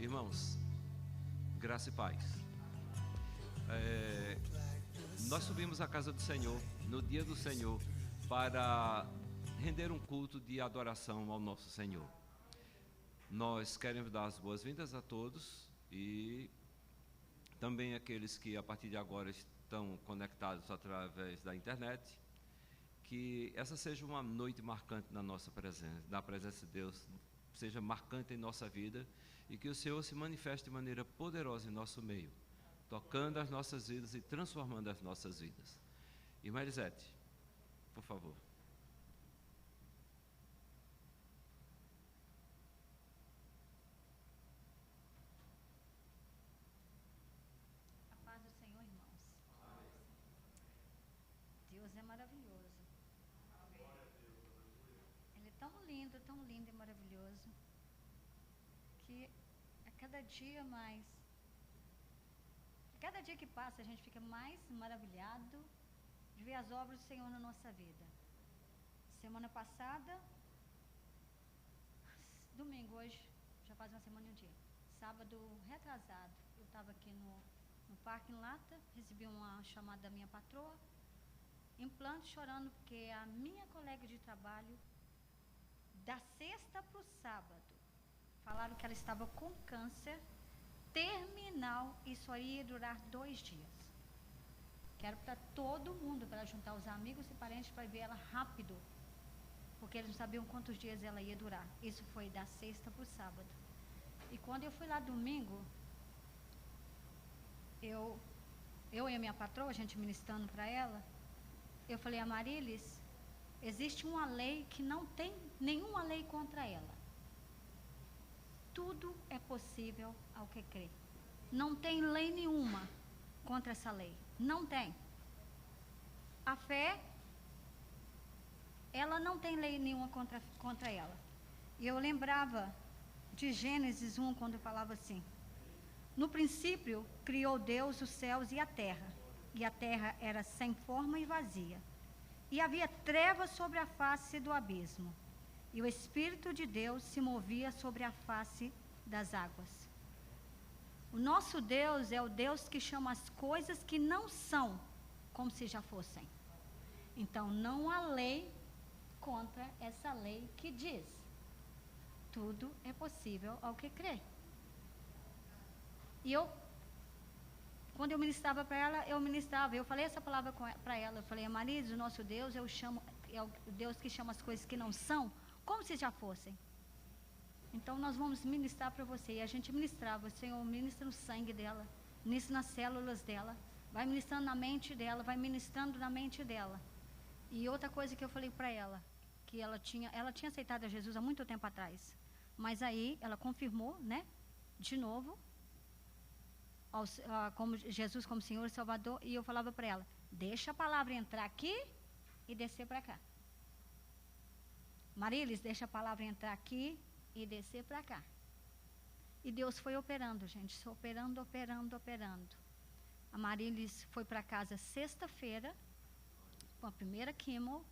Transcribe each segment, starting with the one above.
Irmãos, graça e paz. Nós subimos à casa do Senhor no dia do Senhor para render um culto de adoração ao nosso Senhor. Nós queremos dar as boas-vindas a todos e também aqueles que a partir de agora estão conectados através da internet. Que essa seja uma noite marcante na nossa presença, da presença de Deus, seja marcante em nossa vida e que o Senhor se manifeste de maneira poderosa em nosso meio, tocando as nossas vidas e transformando as nossas vidas. Irmã Elisete, por favor. A paz do Senhor, irmãos. Deus é maravilhoso. Ele é tão lindo e maravilhoso, que a cada dia que passa, a gente fica mais maravilhado de ver as obras do Senhor na nossa vida. Semana passada, domingo, hoje, já faz uma semana e um dia. Sábado retrasado, eu estava aqui no parking lata, recebi uma chamada da minha patroa, em planto, chorando, porque a minha colega de trabalho, da sexta para o sábado, falaram que ela estava com câncer terminal e só ia durar 2 dias. Quero para todo mundo, para juntar os amigos e parentes para ver ela rápido, porque eles não sabiam quantos dias ela ia durar. Isso foi da sexta para o sábado. E quando eu fui lá domingo, eu e a minha patroa, a gente ministrando para ela, eu falei: a Marilis, existe uma lei que não tem nenhuma lei contra ela. Tudo é possível ao que crê. Não tem lei nenhuma contra essa lei. Não tem. A fé, ela não tem lei nenhuma contra ela. E eu lembrava de Gênesis 1, quando eu falava assim: no princípio criou Deus os céus e a terra era sem forma e vazia. E havia trevas sobre a face do abismo, e o Espírito de Deus se movia sobre a face das águas. O nosso Deus é o Deus que chama as coisas que não são como se já fossem. Então não há lei contra essa lei que diz: tudo é possível ao que crê. E quando eu ministrava para ela, eu falei essa palavra para ela, eu falei: Maridos, o nosso Deus é o Deus que chama as coisas que não são como se já fossem. Então nós vamos ministrar para você. E a gente ministrava: o Senhor ministra no sangue dela, ministra nas células dela, vai ministrando na mente dela, vai ministrando na mente dela. E outra coisa que eu falei para ela, que ela tinha aceitado a Jesus há muito tempo atrás, mas aí ela confirmou, né, de novo, como Jesus como Senhor e Salvador. E eu falava para ela: deixa a palavra entrar aqui e descer para cá. Marilis, deixa a palavra entrar aqui e descer para cá. E Deus foi operando, gente, operando. A Marilis foi para casa sexta-feira, com a primeira quimo,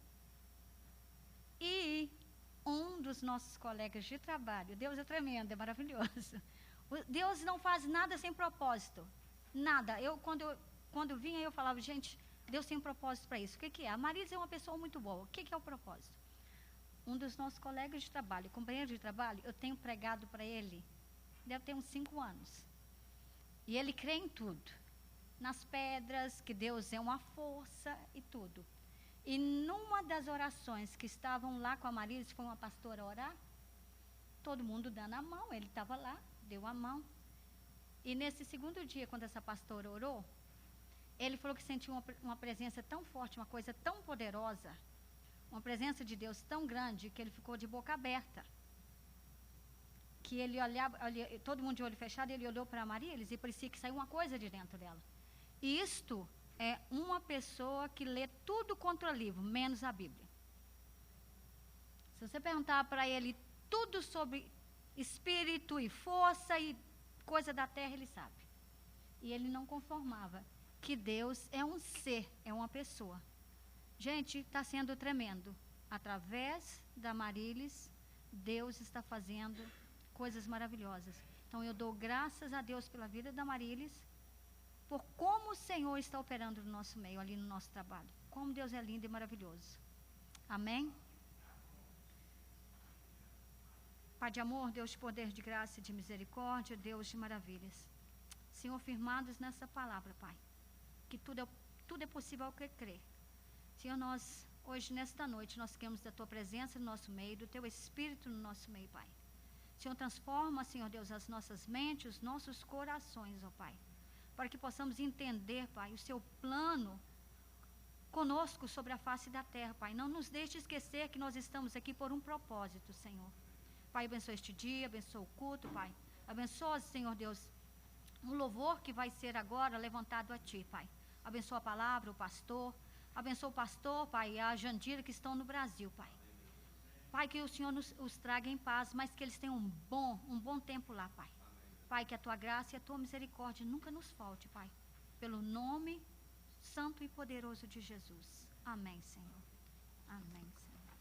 e um dos nossos colegas de trabalho, Deus é tremendo, é maravilhoso. Deus não faz nada sem propósito, nada. Quando vinha, eu falava: gente, Deus tem um propósito para isso. O que é? A Marilis é uma pessoa muito boa. O que é o propósito? Um dos nossos colegas de trabalho, companheiro de trabalho, eu tenho pregado para ele, deve ter uns 5 anos. E ele crê em tudo. Nas pedras, que Deus é uma força e tudo. E numa das orações que estavam lá com a Marilis, foi uma pastora orar, todo mundo dando a mão, ele estava lá, deu a mão. E nesse segundo dia, quando essa pastora orou, ele falou que sentiu uma presença tão forte, uma coisa tão poderosa, uma presença de Deus tão grande, que ele ficou de boca aberta. Que ele olhava, todo mundo de olho fechado, ele olhou para a Marilis e parecia que saiu uma coisa de dentro dela. E isto é uma pessoa que lê tudo contra o livro, menos a Bíblia. Se você perguntar para ele tudo sobre espírito e força e coisa da terra, ele sabe. E ele não conformava que Deus é um ser, é uma pessoa. Gente, está sendo tremendo. Através da Marilis, Deus está fazendo coisas maravilhosas. Então eu dou graças a Deus pela vida da Marilis, por como o Senhor está operando no nosso meio, ali no nosso trabalho. Como Deus é lindo e maravilhoso. Amém? Pai de amor, Deus de poder, de graça e de misericórdia, Deus de maravilhas. Senhor, firmados nessa palavra, Pai, que tudo é possível ao que crer. Senhor, nós, hoje, nesta noite, nós queremos da Tua presença no nosso meio, do Teu Espírito no nosso meio, Pai. Senhor, transforma, Senhor Deus, as nossas mentes, os nossos corações, ó Pai, para que possamos entender, Pai, o Seu plano conosco sobre a face da terra, Pai. Não nos deixe esquecer que nós estamos aqui por um propósito, Senhor. Pai, abençoa este dia, abençoa o culto, Pai. Abençoa, Senhor Deus, o louvor que vai ser agora levantado a Ti, Pai. Abençoa a palavra, o pastor. Abençoa o pastor, Pai, e a Jandira que estão no Brasil, Pai. Pai, que o Senhor os traga em paz, mas que eles tenham um bom tempo lá, Pai. Pai, que a Tua graça e a Tua misericórdia nunca nos falte, Pai. Pelo nome santo e poderoso de Jesus. Amém, Senhor. Amém, Senhor.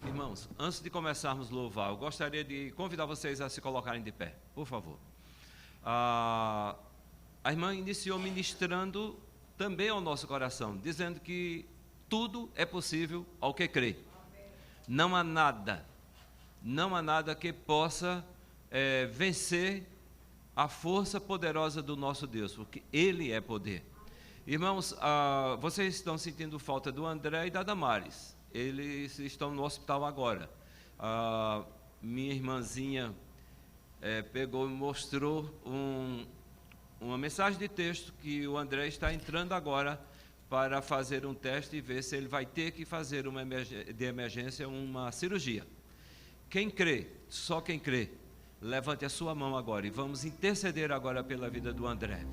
Irmãos, antes de começarmos a louvar, eu gostaria de convidar vocês a se colocarem de pé, por favor. A irmã iniciou ministrando também ao nosso coração, dizendo que tudo é possível ao que crê. Não há nada que possa vencer a força poderosa do nosso Deus, porque Ele é poder. Irmãos, vocês estão sentindo falta do André e da Damares. Eles estão no hospital agora. Minha irmãzinha pegou e mostrou uma mensagem de texto que o André está entrando agora para fazer um teste e ver se ele vai ter que fazer de emergência uma cirurgia. Quem crê, só quem crê, levante a sua mão agora e vamos interceder agora pela vida do André.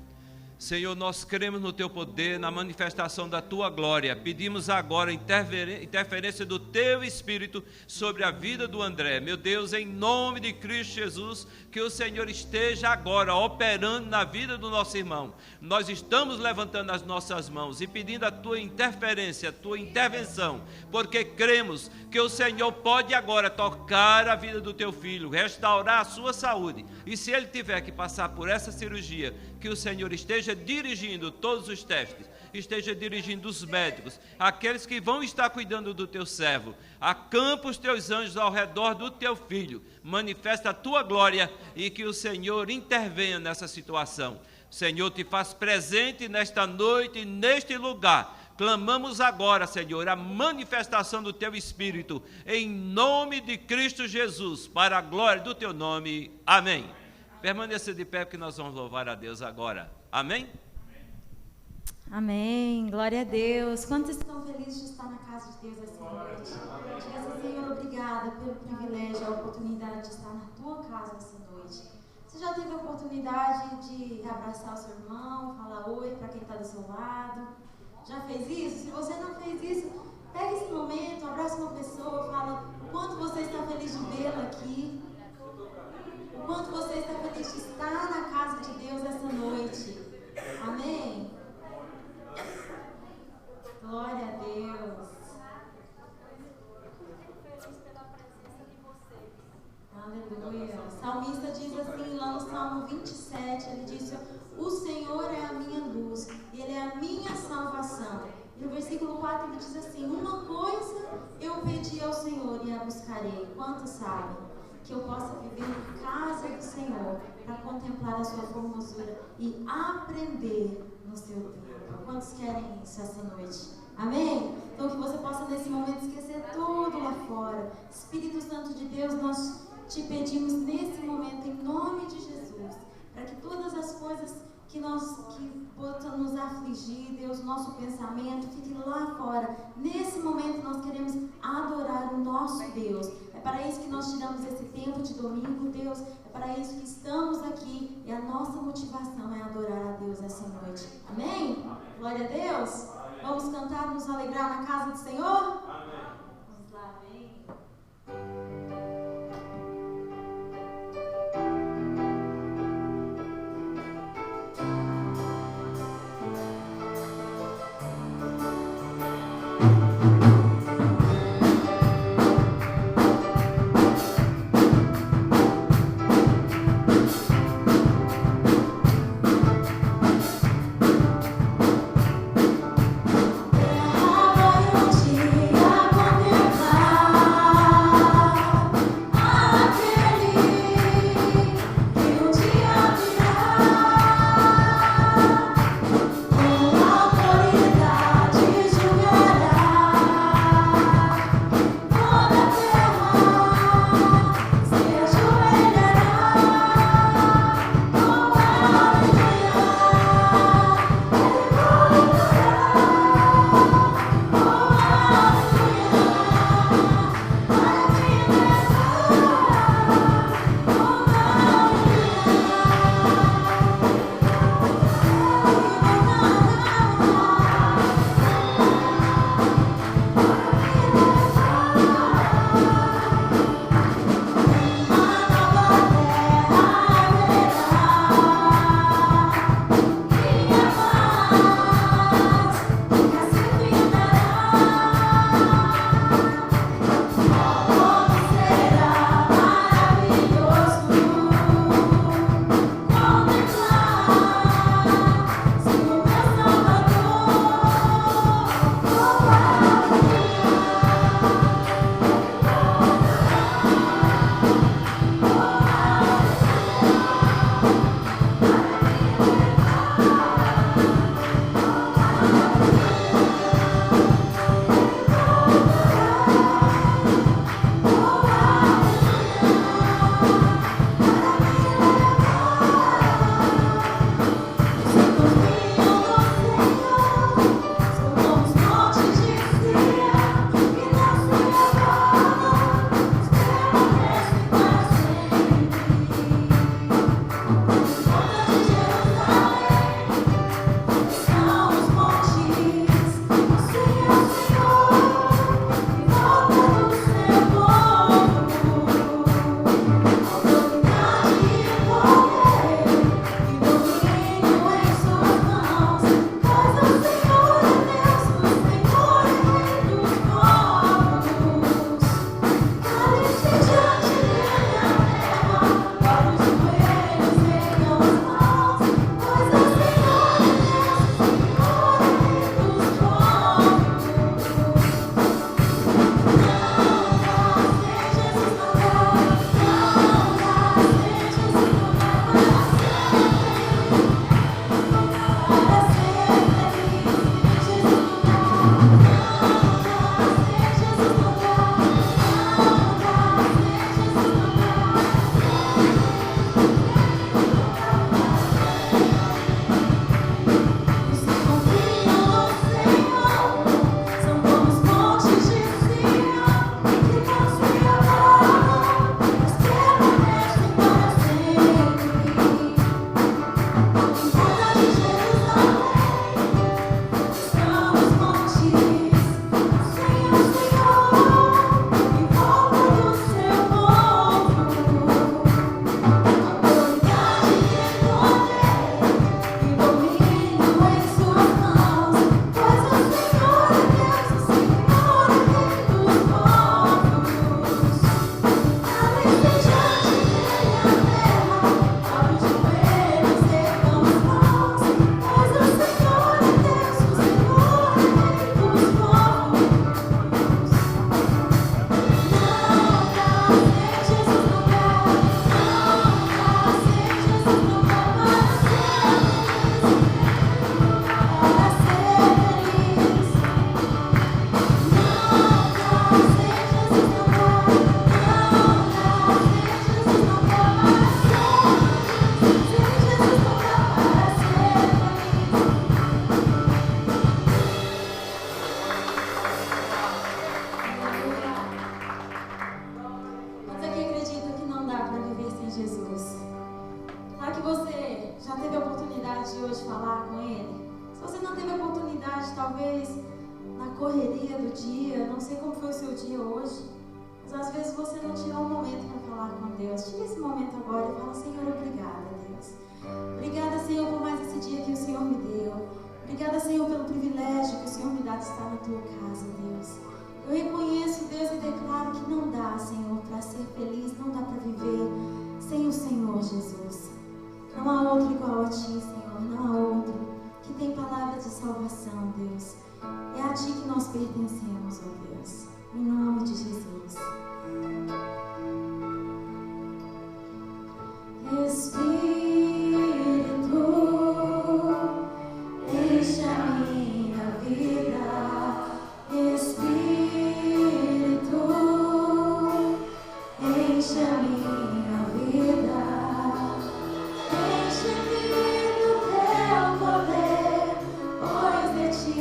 Senhor, nós cremos no Teu poder, na manifestação da Tua glória. Pedimos agora interferência do Teu Espírito sobre a vida do André. Meu Deus, em nome de Cristo Jesus, que o Senhor esteja agora operando na vida do nosso irmão. Nós estamos levantando as nossas mãos e pedindo a Tua interferência, a Tua intervenção, porque cremos que o Senhor pode agora tocar a vida do Teu filho, restaurar a sua saúde. E se ele tiver que passar por essa cirurgia, que o Senhor esteja dirigindo todos os testes, esteja dirigindo os médicos, aqueles que vão estar cuidando do Teu servo. Acampa os Teus anjos ao redor do Teu filho, manifesta a Tua glória e que o Senhor intervenha nessa situação. Senhor, Te faz presente nesta noite e neste lugar. Clamamos agora, Senhor, a manifestação do Teu Espírito, em nome de Cristo Jesus, para a glória do Teu nome. Amém. Permaneça de pé, porque nós vamos louvar a Deus agora. Amém? Amém. Glória a Deus. Quantos estão felizes de estar na casa de Deus essa noite? Diga, Senhor, obrigada pelo privilégio, a oportunidade de estar na Tua casa essa noite. Você já teve a oportunidade de abraçar o seu irmão, falar oi para quem está do seu lado? Já fez isso? Se você não fez isso, pega esse momento, abraça uma pessoa, fala o quanto você está feliz de vê-la aqui. O quanto você está feliz de estar na casa de Deus essa noite. Amém? Glória a Deus. Aleluia. O salmista diz assim, lá no Salmo 27, ele disse: o Senhor é a minha luz, e Ele é a minha salvação. E no versículo 4 ele diz assim: uma coisa eu pedi ao Senhor e a buscarei. Quantos sabem? Que eu possa viver na casa do Senhor, para contemplar a sua formosura e aprender no seu tempo. Quantos querem isso essa noite? Amém? Então que você possa nesse momento esquecer tudo lá fora. Espírito Santo de Deus, nós te pedimos nesse momento, em nome de Jesus, para que todas as coisas que possam nos afligir, Deus, nosso pensamento, fique lá fora. Nesse momento nós queremos adorar o nosso Deus. É para isso que nós tiramos esse tempo de domingo, Deus. É para isso que estamos aqui. E a nossa motivação é adorar a Deus essa noite. Amém? Glória a Deus. Vamos cantar, nos alegrar na casa do Senhor? Amém. Vamos lá, amém. talvez na correria do dia, não sei como foi o seu dia hoje, mas às vezes você não tirou um momento para falar com Deus. Tira esse momento agora e fala: Senhor, obrigada, Deus. Obrigada, Senhor, por mais esse dia que o Senhor me deu. Obrigada, Senhor, pelo privilégio que o Senhor me dá de estar na tua casa, Deus. Eu reconheço, Deus, e declaro que não dá, Senhor, para ser feliz, não dá para viver sem o Senhor, Jesus. Não há outro igual a Ti, Senhor, não há outro que tem palavra de salvação, Deus. É a Ti que nós pertencemos, ó Deus. Em nome de Jesus. Espírito, enche a minha vida. Espírito, enche a minha vida. Enche-me do teu poder, pois de Ti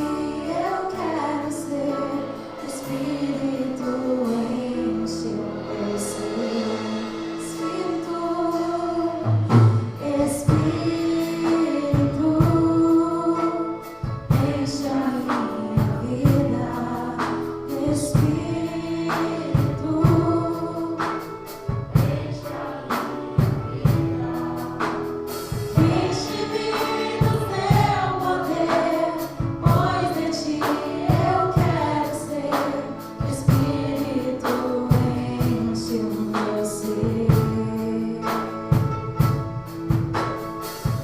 eu quero ser. Espírito, enche o meu ser. Espírito, enche a minha vida. Espírito, enche a minha vida. Enche-me do teu poder, pois de Ti eu quero ser. Espírito, enche o meu ser.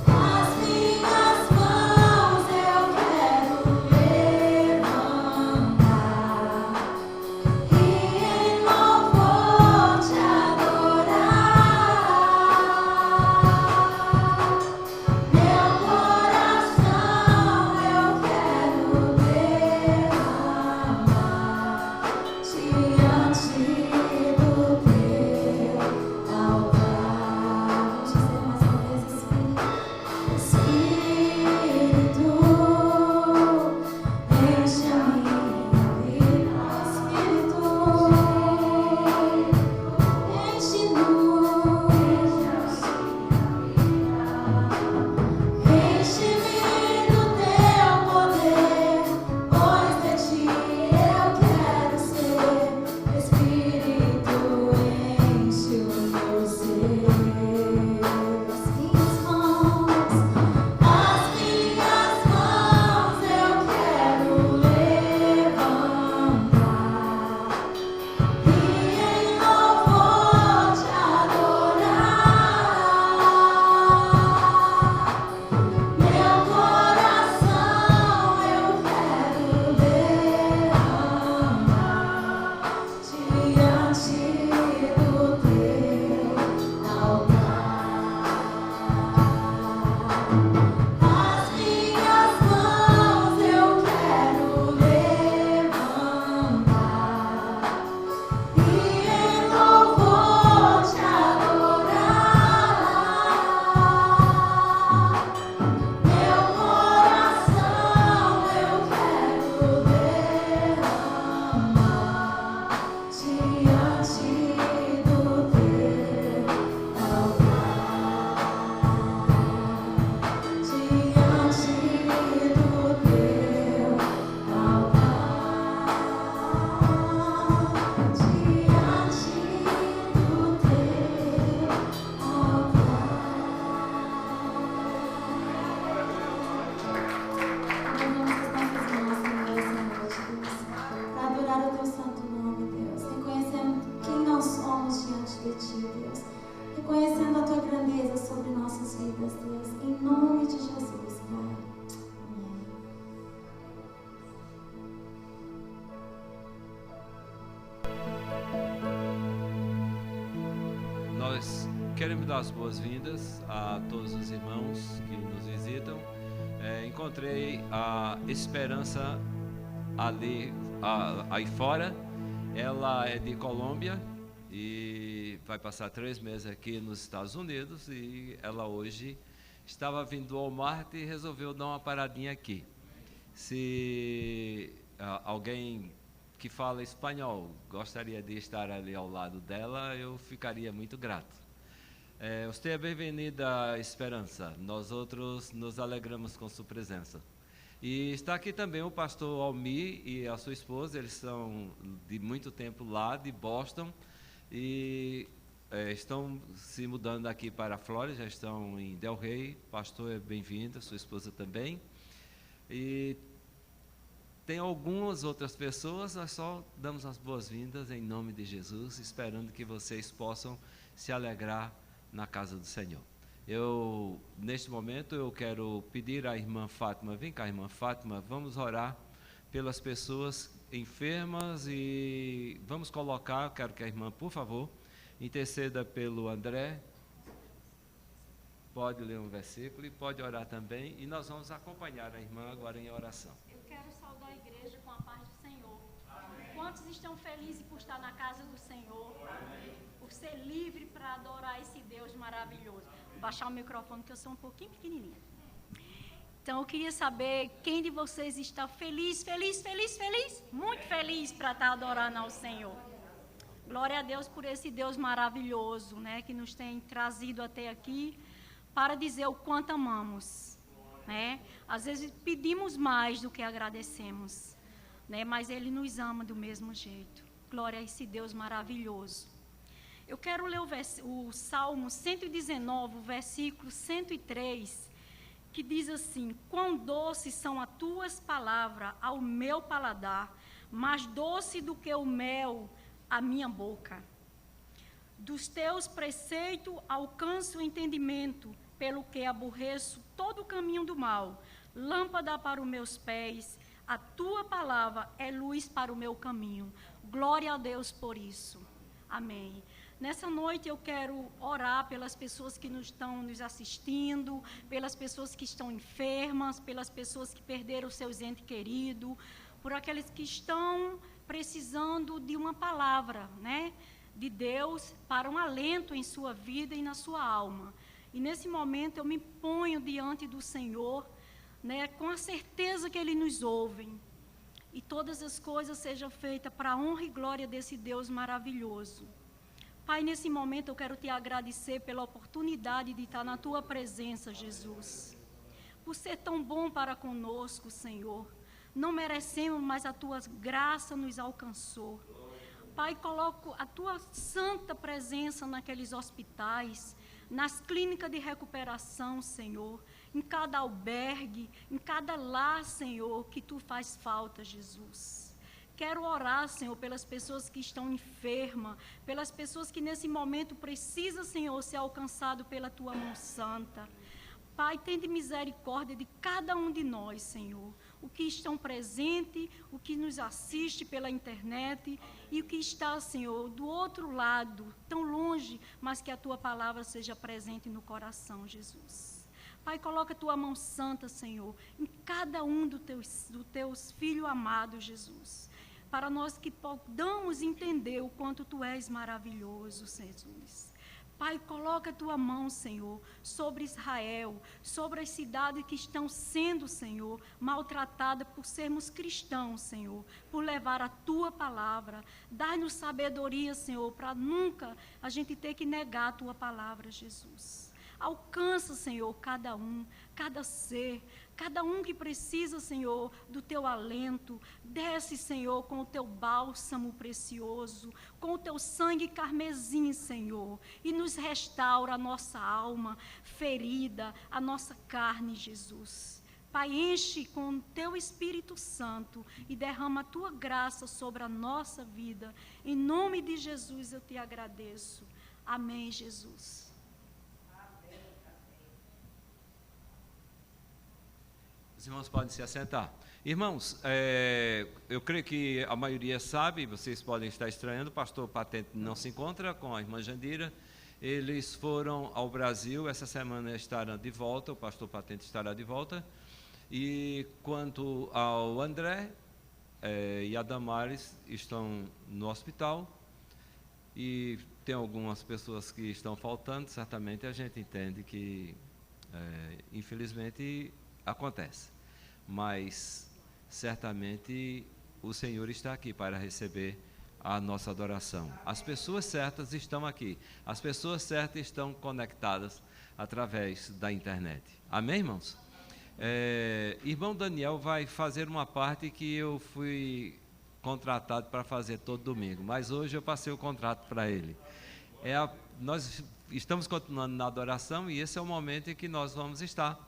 As minhas mãos eu quero levantar e em louvor Te adorar. Meu coração eu quero derramar diante do teu altar. Vamos dizer mais uma vez: Espírito, enche a minha vida. Espírito, enche-nos. Enche-me do teu poder, pois de Ti eu quero ser. Espírito, enche o meu ser. As minhas mãos eu quero levantar e em louvor Te adorar. Meu coração eu quero derramar diante do teu altar. As minhas mãos eu quero levantar e em louvor Te adorar. Meu coração eu quero derramar diante do teu altar. Diante do teu altar. Diante do teu para adorar o Teu santo nome, Deus, reconhecendo quem nós somos diante de Ti, Deus, reconhecendo a Tua grandeza sobre nossas vidas, Deus, em nome de Jesus, Pai. Amém. Nós queremos dar as boas-vindas a todos os irmãos que nos visitam. Encontrei a Esperança ali, aí fora. Ela é de Colômbia e vai passar 3 meses aqui nos Estados Unidos, e ela hoje estava vindo do Walmart e resolveu dar uma paradinha aqui. Se alguém que fala espanhol gostaria de estar ali ao lado dela, eu ficaria muito grato. Você é bem-vinda, Esperança. Nós outros nos alegramos com sua presença. E está aqui também o pastor Almir e a sua esposa, eles são de muito tempo lá de Boston e estão se mudando aqui para a Flórida, já estão em Del Rey. Pastor, é bem-vindo, sua esposa também. E tem algumas outras pessoas, nós só damos as boas-vindas em nome de Jesus, esperando que vocês possam se alegrar na casa do Senhor. Neste momento, eu quero pedir à irmã Fátima, vem cá, irmã Fátima, vamos orar pelas pessoas enfermas e vamos colocar, quero que a irmã, por favor, interceda pelo André, pode ler um versículo e pode orar também, e nós vamos acompanhar a irmã agora em oração. Eu quero saudar a igreja com a paz do Senhor. Amém. Quantos estão felizes por estar na casa do Senhor? Amém. Por ser livre para adorar esse Deus maravilhoso. Vou baixar o microfone que eu sou um pouquinho pequenininha. Então eu queria saber quem de vocês está feliz, muito feliz para estar adorando ao Senhor. Glória a Deus por esse Deus maravilhoso, né, que nos tem trazido até aqui para dizer o quanto amamos, né? Às vezes pedimos mais do que agradecemos, né, mas Ele nos ama do mesmo jeito. Glória a esse Deus maravilhoso. Eu quero ler o Salmo 119, versículo 103, que diz assim: quão doces são as tuas palavras ao meu paladar, mais doce do que o mel a minha boca. Dos teus preceitos alcanço o entendimento, pelo que aborreço todo o caminho do mal. Lâmpada para os meus pés, a tua palavra é luz para o meu caminho. Glória a Deus por isso. Amém. Nessa noite eu quero orar pelas pessoas que estão nos assistindo, pelas pessoas que estão enfermas, pelas pessoas que perderam seus entes queridos, por aqueles que estão precisando de uma palavra, né, de Deus para um alento em sua vida e na sua alma. E nesse momento eu me ponho diante do Senhor, né, com a certeza que Ele nos ouve. E todas as coisas sejam feitas para a honra e glória desse Deus maravilhoso. Pai, nesse momento eu quero te agradecer pela oportunidade de estar na tua presença, Jesus. Por ser tão bom para conosco, Senhor. Não merecemos, mas a tua graça nos alcançou. Pai, coloco a tua santa presença naqueles hospitais, nas clínicas de recuperação, Senhor, em cada albergue, em cada lar, Senhor, que tu faz falta, Jesus. Quero orar, Senhor, pelas pessoas que estão enfermas, pelas pessoas que nesse momento precisam, Senhor, ser alcançado pela tua mão santa. Pai, tende misericórdia de cada um de nós, Senhor. O que estão presentes, o que nos assiste pela internet e o que está, Senhor, do outro lado, tão longe, mas que a tua palavra seja presente no coração, Jesus. Pai, coloca a tua mão santa, Senhor, em cada um dos teus filhos amados, Jesus. Para nós que podamos entender o quanto tu és maravilhoso, Jesus. Pai, coloca a tua mão, Senhor, sobre Israel, sobre as cidades que estão sendo, Senhor, maltratadas por sermos cristãos, Senhor, por levar a tua palavra. Dá-nos sabedoria, Senhor, para nunca a gente ter que negar a tua palavra, Jesus. Alcança, Senhor, cada um, cada ser, cada um que precisa, Senhor, do teu alento. Desce, Senhor, com o teu bálsamo precioso, com o teu sangue carmesim, Senhor, e nos restaura a nossa alma ferida, a nossa carne, Jesus. Pai, enche com o teu Espírito Santo e derrama a tua graça sobre a nossa vida. Em nome de Jesus eu te agradeço. Amém, Jesus. Os irmãos podem se assentar. Irmãos, eu creio que a maioria sabe, vocês podem estar estranhando, o pastor Patente não se encontra com a irmã Jandira. Eles foram ao Brasil, essa semana estarão de volta, o pastor Patente estará de volta. E quanto ao André e a Damares, estão no hospital. E tem algumas pessoas que estão faltando, certamente a gente entende que, infelizmente, acontece. Mas certamente o Senhor está aqui para receber a nossa adoração. As pessoas certas estão aqui. As pessoas certas estão conectadas através da internet. Amém, irmãos? Irmão Daniel vai fazer uma parte que eu fui contratado para fazer todo domingo, mas hoje eu passei o contrato para ele. Nós estamos continuando na adoração e esse é o momento em que nós vamos estar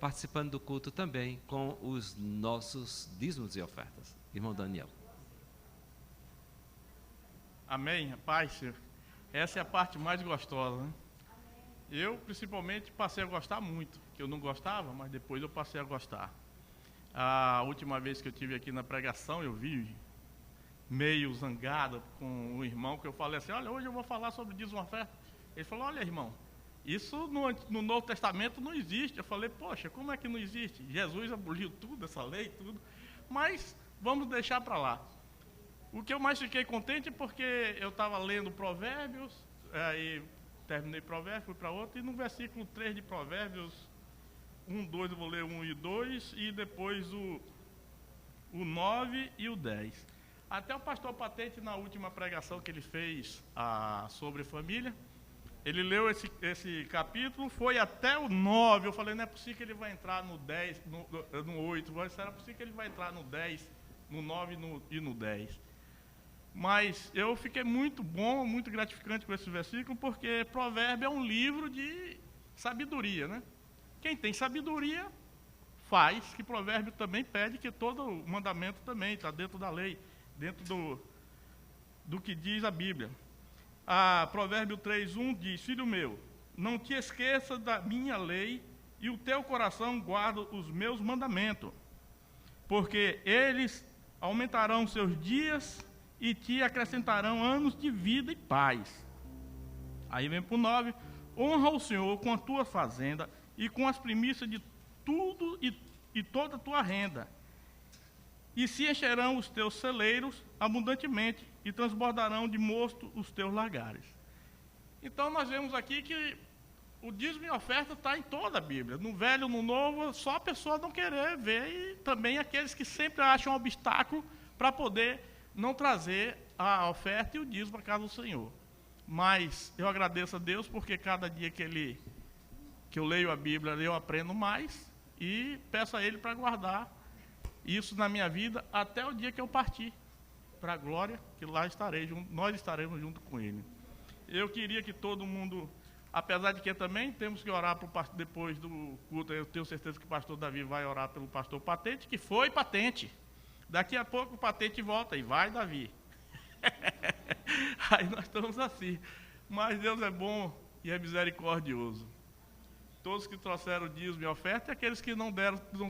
participando do culto também com os nossos dízimos e ofertas. Irmão Daniel. Amém, rapaz. Essa é a parte mais gostosa, né? Eu, principalmente, passei a gostar muito, que eu não gostava, mas depois eu passei a gostar. A última vez que eu estive aqui na pregação, eu vi meio zangado com o irmão, que eu falei assim, olha, hoje eu vou falar sobre dízimo e oferta. Ele falou, olha, irmão, isso no Novo Testamento não existe. Eu falei, poxa, como é que não existe? Jesus aboliu tudo, essa lei, tudo. Mas vamos deixar para lá. O que eu mais fiquei contente é porque eu estava lendo Provérbios, aí terminei Provérbios, fui para outro, e no versículo 3 de Provérbios, 1, 2, eu vou ler 1 e 2, e depois o 9 e o 10. Até o pastor Patente, na última pregação que ele fez sobre família, ele leu esse capítulo, foi até o 9, eu falei, não é possível que ele vai entrar no 10, no 8, mas era possível que ele vai entrar no 10, no 9 e no 10. Mas eu fiquei muito gratificante com esse versículo, porque Provérbio é um livro de sabedoria, né? Quem tem sabedoria faz, que Provérbio também pede, que todo mandamento também está dentro da lei, dentro do que diz a Bíblia. Provérbio 3:1 diz, filho meu, não te esqueças da minha lei e o teu coração guarda os meus mandamentos, porque eles aumentarão seus dias e te acrescentarão anos de vida e paz. Aí vem para o 9, honra o Senhor com a tua fazenda e com as primícias de tudo e toda a tua renda, e se encherão os teus celeiros abundantemente e transbordarão de mosto os teus lagares. Então nós vemos aqui que o dízimo e oferta está em toda a Bíblia, no Velho, no Novo, só a pessoa não querer ver, e também aqueles que sempre acham um obstáculo para poder não trazer a oferta e o dízimo para a casa do Senhor. Mas eu agradeço a Deus, porque cada dia que eu leio a Bíblia, eu aprendo mais, e peço a Ele para guardar isso na minha vida até o dia que eu partir para a glória, que lá nós estaremos junto com Ele. Eu queria que todo mundo, apesar de que também temos que orar para o pastor depois do culto, eu tenho certeza que o pastor Davi vai orar pelo pastor Patente, que foi Patente. Daqui a pouco o Patente volta e vai, Davi. Aí nós estamos assim. Mas Deus é bom e é misericordioso. Todos que trouxeram dízimo e oferta, e aqueles que não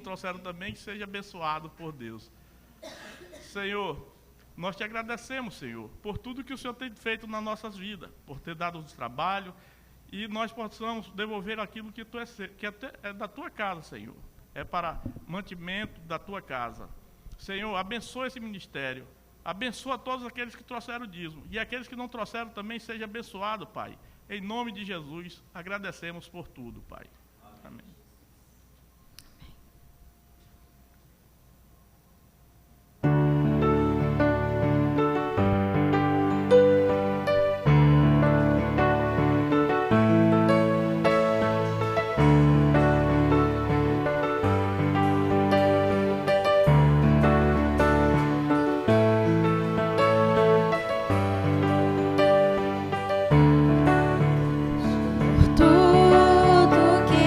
trouxeram também, que seja abençoado por Deus. Senhor, nós te agradecemos, Senhor, por tudo que o Senhor tem feito nas nossas vidas, por ter dado o trabalho, e nós possamos devolver aquilo que é da tua casa, Senhor. É para mantimento da tua casa. Senhor, abençoa esse ministério, abençoa todos aqueles que trouxeram o dízimo, e aqueles que não trouxeram também, seja abençoado, Pai. Em nome de Jesus, agradecemos por tudo, Pai. Amém. Tudo que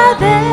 So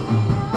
You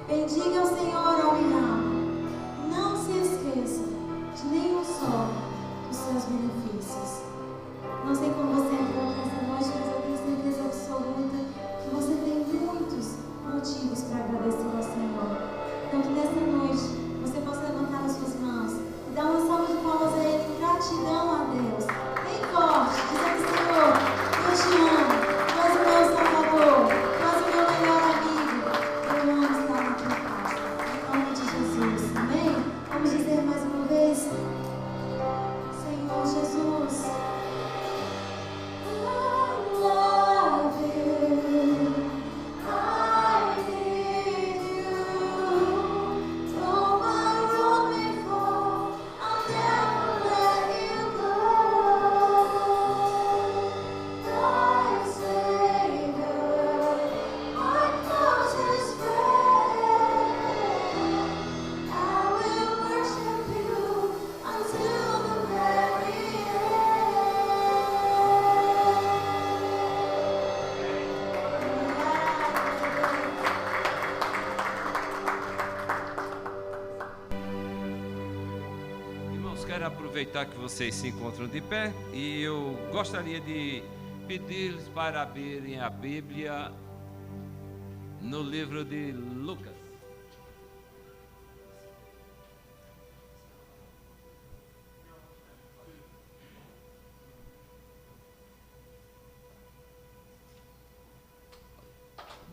Bendiga o Senhor, ó minha alma. Não se esqueça de nenhum só dos seus benefícios. Não sei como você entrou aqui essa noite, mas eu tenho certeza absoluta que você tem muitos motivos para agradecer ao Senhor. Então que nessa noite você possa levantar as suas mãos e dar uma salva de palmas a Ele em gratidão a Deus. Bem forte, dizendo: Senhor, eu te amo, tu és o meu Salvador, tu és o meu melhor amigo. Eu amo estar na tua casa. Em nome de Jesus, amém? Vamos dizer mais uma vez: Senhor Jesus, I love you, I need you. Though my road may fall, I'll never let you go. My Savior, my closest friend, I will worship you until the very Irmãos, quero aproveitar que vocês se encontram de pé e eu gostaria de pedir-lhes para abrirem a Bíblia no livro de Lucas.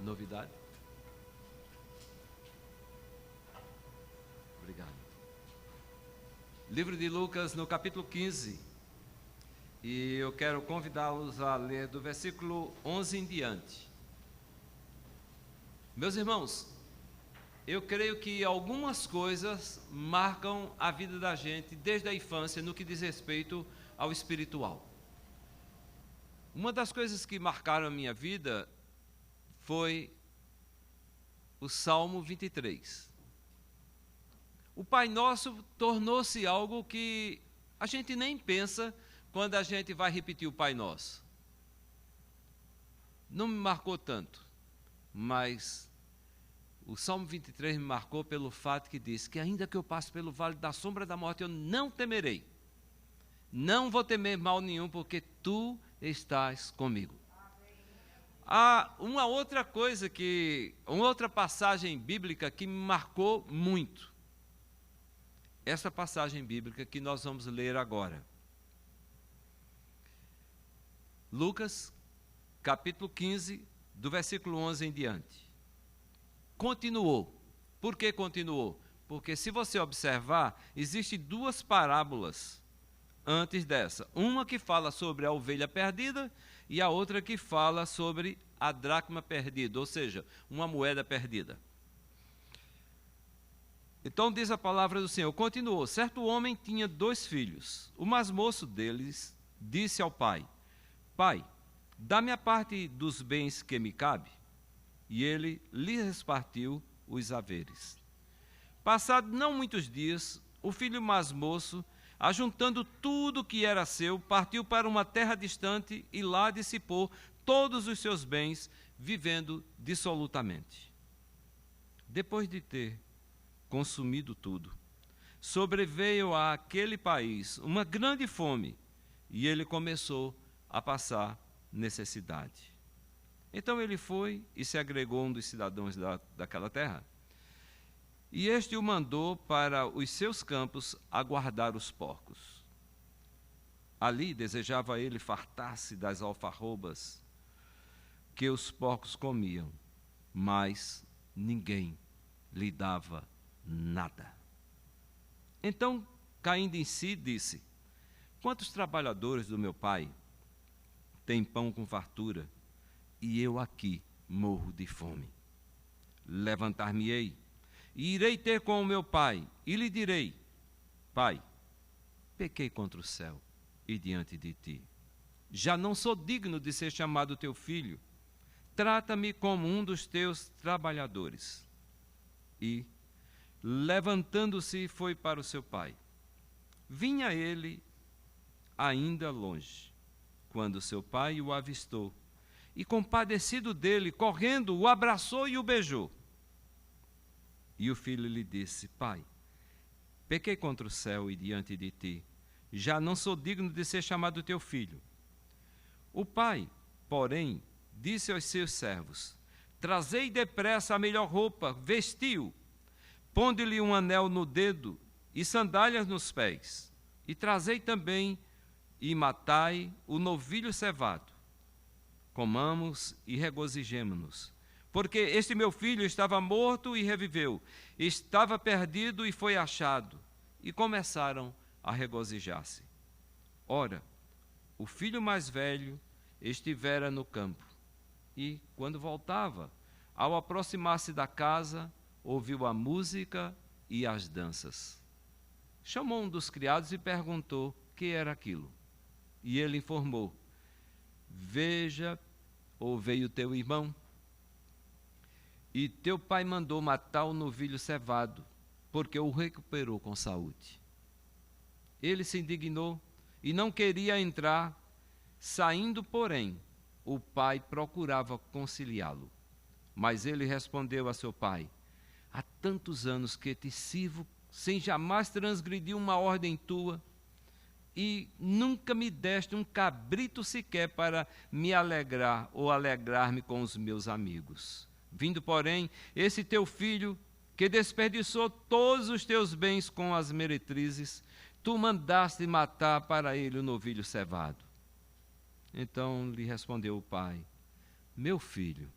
Novidade? Obrigado. Livro de Lucas, no capítulo 15. E eu quero convidá-los a ler do versículo 11 em diante. Meus irmãos, eu creio que algumas coisas marcam a vida da gente desde a infância no que diz respeito ao espiritual. Uma das coisas que marcaram a minha vida foi o Salmo 23. O Pai Nosso tornou-se algo que a gente nem pensa quando a gente vai repetir o Pai Nosso. Não me marcou tanto, mas o Salmo 23 me marcou pelo fato que diz que ainda que eu passe pelo vale da sombra da morte, eu não temerei. Não vou temer mal nenhum, porque tu estás comigo. Há uma outra coisa uma outra passagem bíblica que me marcou muito. Essa passagem bíblica que nós vamos ler agora. Lucas, capítulo 15, do versículo 11 em diante. Continuou. Por que continuou? Porque se você observar, existem duas parábolas antes dessa. Uma que fala sobre a ovelha perdida e a outra que fala sobre a dracma perdida, ou seja, uma moeda perdida. Então diz a palavra do Senhor, continuou: certo homem tinha 2 filhos. O mais moço deles disse ao pai: Pai, dá-me a parte dos bens que me cabe. E ele lhe repartiu os haveres. Passado não muitos dias, o filho mais moço, ajuntando tudo que era seu, partiu para uma terra distante e lá dissipou todos os seus bens, vivendo dissolutamente. Depois de ter consumido tudo, sobreveio àquele país uma grande fome e ele começou a passar necessidade. Então ele foi e se agregou a um dos cidadãos daquela terra. E este o mandou para os seus campos a guardar os porcos. Ali desejava ele fartar-se das alfarrobas que os porcos comiam, mas ninguém lhe dava nada. Então, caindo em si, disse: quantos trabalhadores do meu pai têm pão com fartura, e eu aqui morro de fome? Levantar-me-ei e irei ter com o meu pai, e lhe direi: Pai, pequei contra o céu e diante de ti. Já não sou digno de ser chamado teu filho. Trata-me como um dos teus trabalhadores. E, levantando-se, foi para o seu pai. Vinha ele ainda longe, quando seu pai o avistou, e compadecido dele, correndo, o abraçou e o beijou. E o filho lhe disse: Pai, pequei contra o céu e diante de ti. Já não sou digno de ser chamado teu filho. O pai, porém, disse aos seus servos: Trazei depressa a melhor roupa, vestiu, ponde-lhe um anel no dedo e sandálias nos pés. E trazei também e matai o novilho cevado. Comamos e regozijemo-nos. Porque este meu filho estava morto e reviveu, estava perdido e foi achado. E começaram a regozijar-se. Ora, o filho mais velho estivera no campo. E, quando voltava, ao aproximar-se da casa, ouviu a música e as danças. Chamou um dos criados e perguntou que era aquilo. E ele informou: Veja, ou veio teu irmão, e teu pai mandou matar o novilho cevado, porque o recuperou com saúde. Ele se indignou e não queria entrar. Saindo, porém, o pai procurava conciliá-lo. Mas ele respondeu a seu pai: Há tantos anos que te sirvo, sem jamais transgredir uma ordem tua, e nunca me deste um cabrito sequer para me alegrar ou alegrar-me com os meus amigos. Vindo, porém, esse teu filho, que desperdiçou todos os teus bens com as meretrizes, tu mandaste matar para ele o novilho cevado. Então lhe respondeu o pai: Meu filho,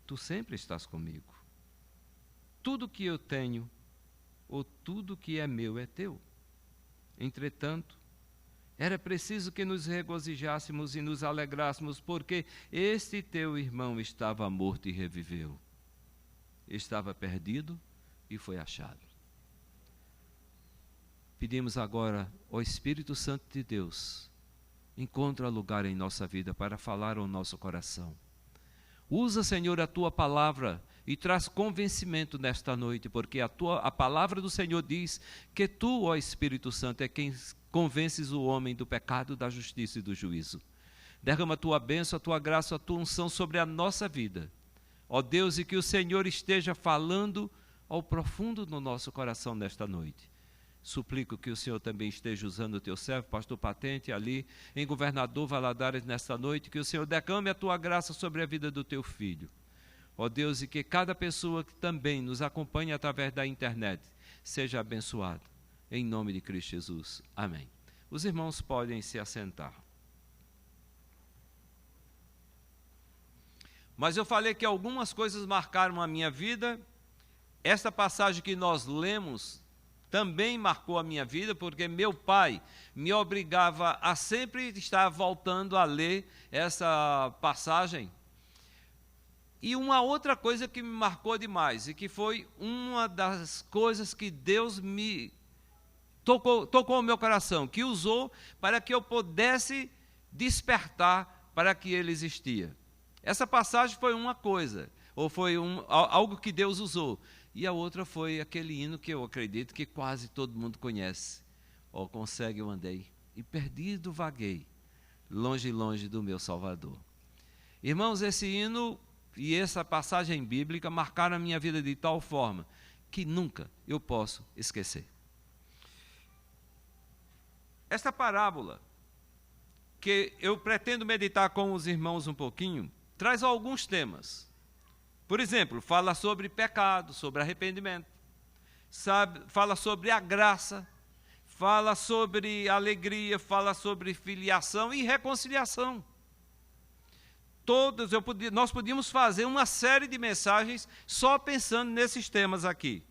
tu sempre estás comigo. Tudo que eu tenho, ou tudo que é meu, é teu. Entretanto, era preciso que nos regozijássemos e nos alegrássemos, porque este teu irmão estava morto e reviveu. Estava perdido e foi achado. Pedimos agora ao Espírito Santo de Deus, encontra lugar em nossa vida para falar ao nosso coração. Usa, Senhor, a tua palavra e traz convencimento nesta noite, porque a palavra do Senhor diz que tu, ó Espírito Santo, é quem convences o homem do pecado, da justiça e do juízo. Derrama a tua bênção, a tua graça, a tua unção sobre a nossa vida. Ó Deus, e que o Senhor esteja falando ao profundo no nosso coração nesta noite. Suplico que o Senhor também esteja usando o teu servo, pastor Patente, ali em Governador Valadares nesta noite, que o Senhor derrame a tua graça sobre a vida do teu filho. Ó Deus, e que cada pessoa que também nos acompanha através da internet seja abençoada. Em nome de Cristo Jesus. Amém. Os irmãos podem se assentar. Mas eu falei que algumas coisas marcaram a minha vida. Esta passagem que nós lemos também marcou a minha vida, porque meu pai me obrigava a sempre estar voltando a ler essa passagem. E uma outra coisa que me marcou demais, e que foi uma das coisas que Deus me tocou o meu coração, que usou para que eu pudesse despertar para que ele existia. Essa passagem foi uma coisa, ou foi algo que Deus usou. E a outra foi aquele hino que eu acredito que quase todo mundo conhece. Ó, consegue eu andei, e perdido vaguei, longe, longe do meu Salvador. Irmãos, esse hino e essa passagem bíblica marcaram a minha vida de tal forma que nunca eu posso esquecer. Esta parábola, que eu pretendo meditar com os irmãos um pouquinho, traz alguns temas. Por exemplo, fala sobre pecado, sobre arrependimento, fala sobre a graça, fala sobre alegria, fala sobre filiação e reconciliação. Nós podíamos fazer uma série de mensagens só pensando nesses temas aqui.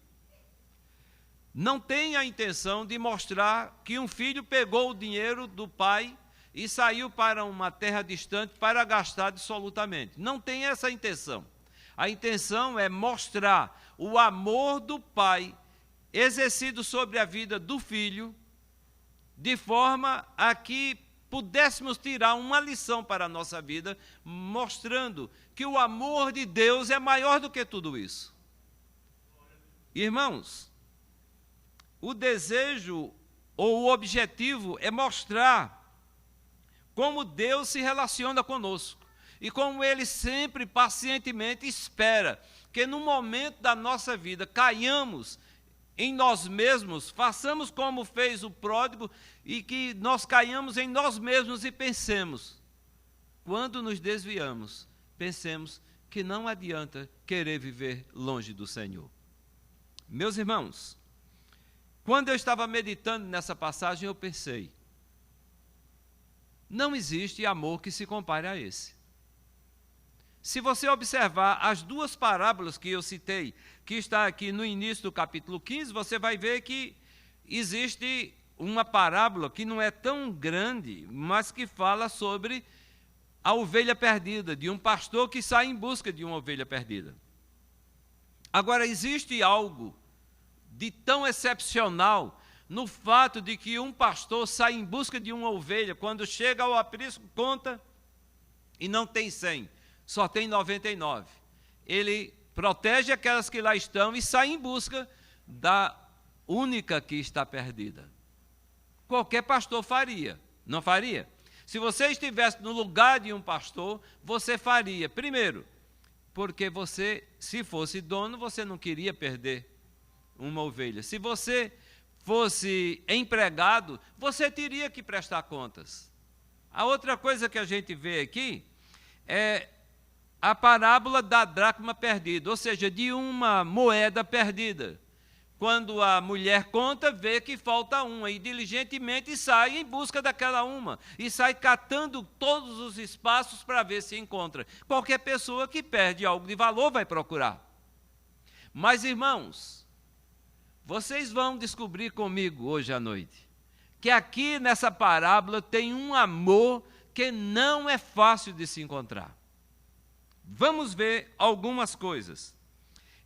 Não tem a intenção de mostrar que um filho pegou o dinheiro do pai e saiu para uma terra distante para gastar absolutamente. Não tem essa intenção. A intenção é mostrar o amor do pai exercido sobre a vida do filho, de forma a que pudéssemos tirar uma lição para a nossa vida, mostrando que o amor de Deus é maior do que tudo isso. Irmãos, o desejo ou o objetivo é mostrar como Deus se relaciona conosco. E como Ele sempre pacientemente espera que no momento da nossa vida caiamos em nós mesmos, façamos como fez o pródigo, e que nós caiamos em nós mesmos e pensemos, quando nos desviamos, pensemos que não adianta querer viver longe do Senhor. Meus irmãos, quando eu estava meditando nessa passagem, eu pensei, não existe amor que se compare a esse. Se você observar as duas parábolas que eu citei, que está aqui no início do capítulo 15, você vai ver que existe uma parábola que não é tão grande, mas que fala sobre a ovelha perdida, de um pastor que sai em busca de uma ovelha perdida. Agora, existe algo de tão excepcional no fato de que um pastor sai em busca de uma ovelha, quando chega ao aprisco, conta e não tem 100, só tem 99. Ele protege aquelas que lá estão e sai em busca da única que está perdida. Qualquer pastor faria, não faria? Se você estivesse no lugar de um pastor, você faria. Primeiro, porque você, se fosse dono, você não queria perder uma ovelha. Se você fosse empregado, você teria que prestar contas. A outra coisa que a gente vê aqui é a parábola da dracma perdida, ou seja, de uma moeda perdida. Quando a mulher conta, vê que falta uma, e diligentemente sai em busca daquela uma, e sai catando todos os espaços para ver se encontra. Qualquer pessoa que perde algo de valor vai procurar. Mas, irmãos, vocês vão descobrir comigo hoje à noite, que aqui nessa parábola tem um amor que não é fácil de se encontrar. Vamos ver algumas coisas.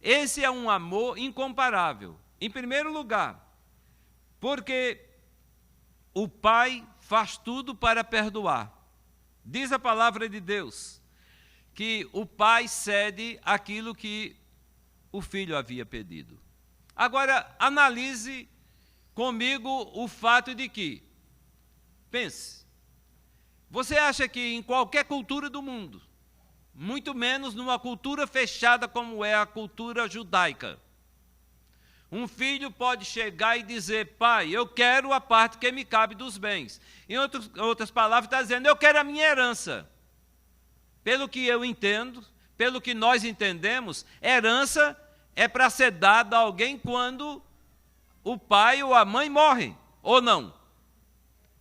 Esse é um amor incomparável. Em primeiro lugar, porque o Pai faz tudo para perdoar. Diz a palavra de Deus que o Pai cede aquilo que o Filho havia pedido. Agora, analise comigo o fato de que, pense, você acha que em qualquer cultura do mundo, muito menos numa cultura fechada como é a cultura judaica, um filho pode chegar e dizer, pai, eu quero a parte que me cabe dos bens. Em outras palavras, está dizendo, eu quero a minha herança. Pelo que eu entendo, pelo que nós entendemos, herança é para ser dada a alguém quando o pai ou a mãe morrem, ou não?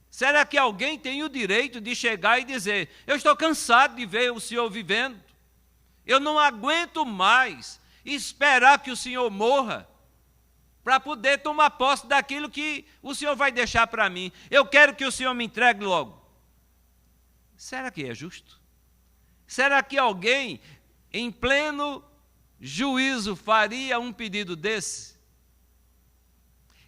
Será que alguém tem o direito de chegar e dizer, eu estou cansado de ver o senhor vivendo, eu não aguento mais esperar que o senhor morra, para poder tomar posse daquilo que o senhor vai deixar para mim. Eu quero que o senhor me entregue logo. Será que é justo? Será que alguém, em pleno juízo, faria um pedido desse?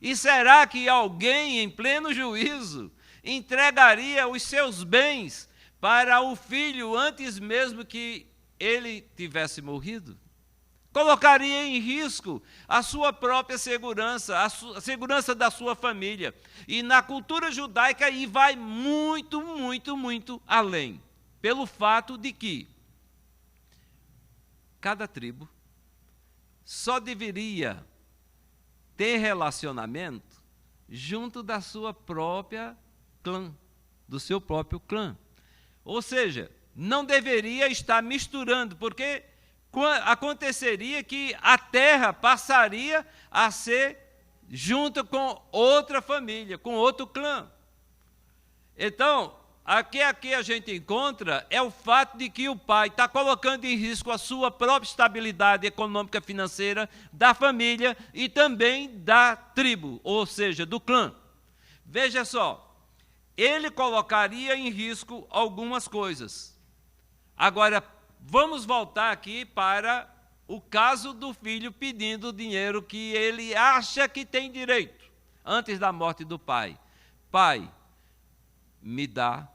E será que alguém, em pleno juízo, entregaria os seus bens para o filho antes mesmo que ele tivesse morrido? Colocaria em risco a sua própria segurança, a segurança da sua família. E na cultura judaica aí vai muito, muito, muito além. Pelo fato de que cada tribo só deveria ter relacionamento junto da sua própria clã, do seu próprio clã. Ou seja, não deveria estar misturando, porque aconteceria que a terra passaria a ser junto com outra família, com outro clã. Então, aqui a gente encontra é o fato de que o pai está colocando em risco a sua própria estabilidade econômica e financeira da família e também da tribo, ou seja, do clã. Veja só, ele colocaria em risco algumas coisas. Agora, vamos voltar aqui para o caso do filho pedindo o dinheiro que ele acha que tem direito, antes da morte do pai. Pai, me dá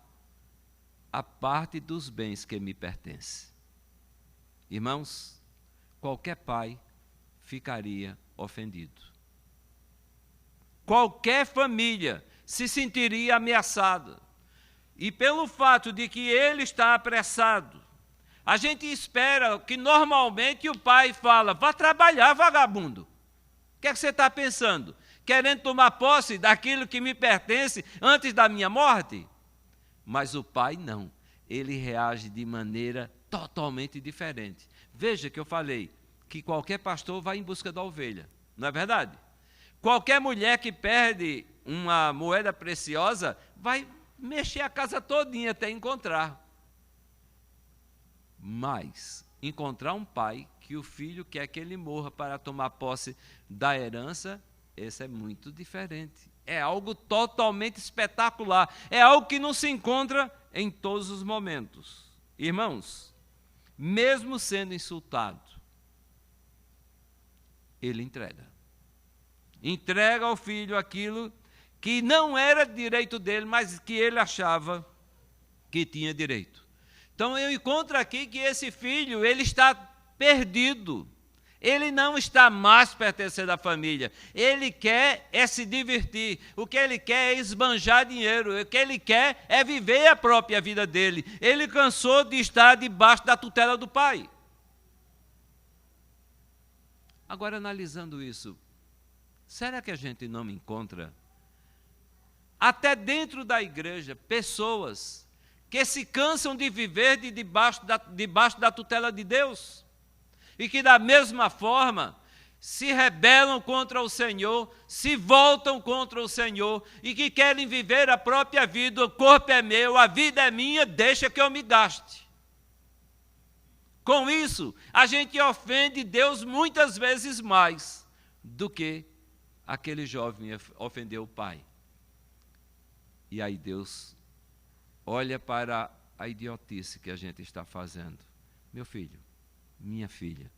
a parte dos bens que me pertence. Irmãos, qualquer pai ficaria ofendido. Qualquer família se sentiria ameaçada. E pelo fato de que ele está apressado A gente espera que normalmente o pai fala, vá trabalhar, vagabundo. O que é que você está pensando? Querendo tomar posse daquilo que me pertence antes da minha morte? Mas o pai não. Ele reage de maneira totalmente diferente. Veja que eu falei que qualquer pastor vai em busca da ovelha. Não é verdade? Qualquer mulher que perde uma moeda preciosa vai mexer a casa todinha até encontrar. Mas encontrar um pai que o filho quer que ele morra para tomar posse da herança, esse é muito diferente. É algo totalmente espetacular. É algo que não se encontra em todos os momentos. Irmãos, mesmo sendo insultado, ele entrega. Entrega ao filho aquilo que não era direito dele, mas que ele achava que tinha direito. Então eu encontro aqui que esse filho, ele está perdido. Ele não está mais pertencendo à família. Ele quer é se divertir. O que ele quer é esbanjar dinheiro. O que ele quer é viver a própria vida dele. Ele cansou de estar debaixo da tutela do pai. Agora, analisando isso, será que a gente não encontra, até dentro da igreja, pessoas que se cansam de viver debaixo da tutela de Deus? E que, da mesma forma, se rebelam contra o Senhor, se voltam contra o Senhor, e que querem viver a própria vida, o corpo é meu, a vida é minha, deixa que eu me gaste. Com isso, a gente ofende Deus muitas vezes mais do que aquele jovem ofendeu o pai. E aí Deus olha para a idiotice que a gente está fazendo. Meu filho, minha filha,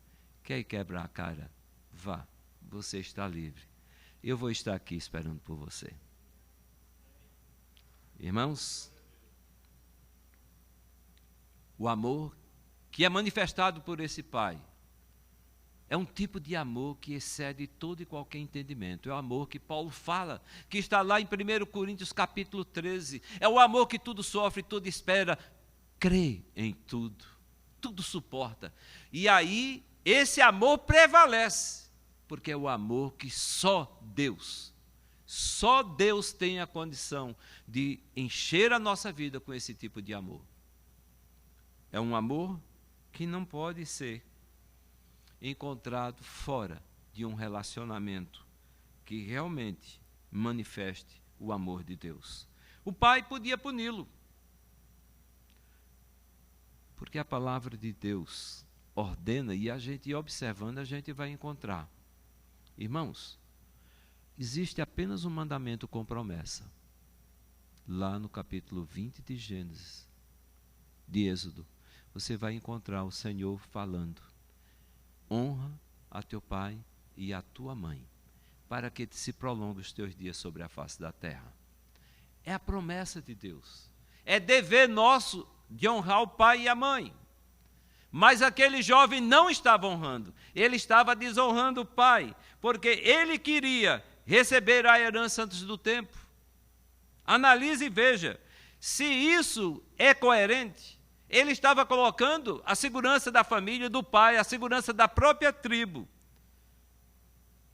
quer quebrar a cara? Vá, você está livre. Eu vou estar aqui esperando por você. Irmãos, o amor que é manifestado por esse pai é um tipo de amor que excede todo e qualquer entendimento. É o amor que Paulo fala, que está lá em 1 Coríntios capítulo 13. É o amor que tudo sofre, tudo espera, crê em tudo, tudo suporta. E aí, esse amor prevalece, porque é o amor que só Deus tem a condição de encher a nossa vida com esse tipo de amor. É um amor que não pode ser encontrado fora de um relacionamento que realmente manifeste o amor de Deus. O pai podia puni-lo, porque a palavra de Deus ordena, e a gente observando, a gente vai encontrar. Irmãos, existe apenas um mandamento com promessa. Lá no capítulo 20 de Gênesis, de Êxodo, você vai encontrar o Senhor falando: honra a teu pai e a tua mãe, para que se prolongue os teus dias sobre a face da terra. É a promessa de Deus. É dever nosso de honrar o pai e a mãe. Mas aquele jovem não estava honrando. Ele estava desonrando o pai, porque ele queria receber a herança antes do tempo. Analise e veja se isso é coerente. Ele estava colocando a segurança da família, do pai, a segurança da própria tribo.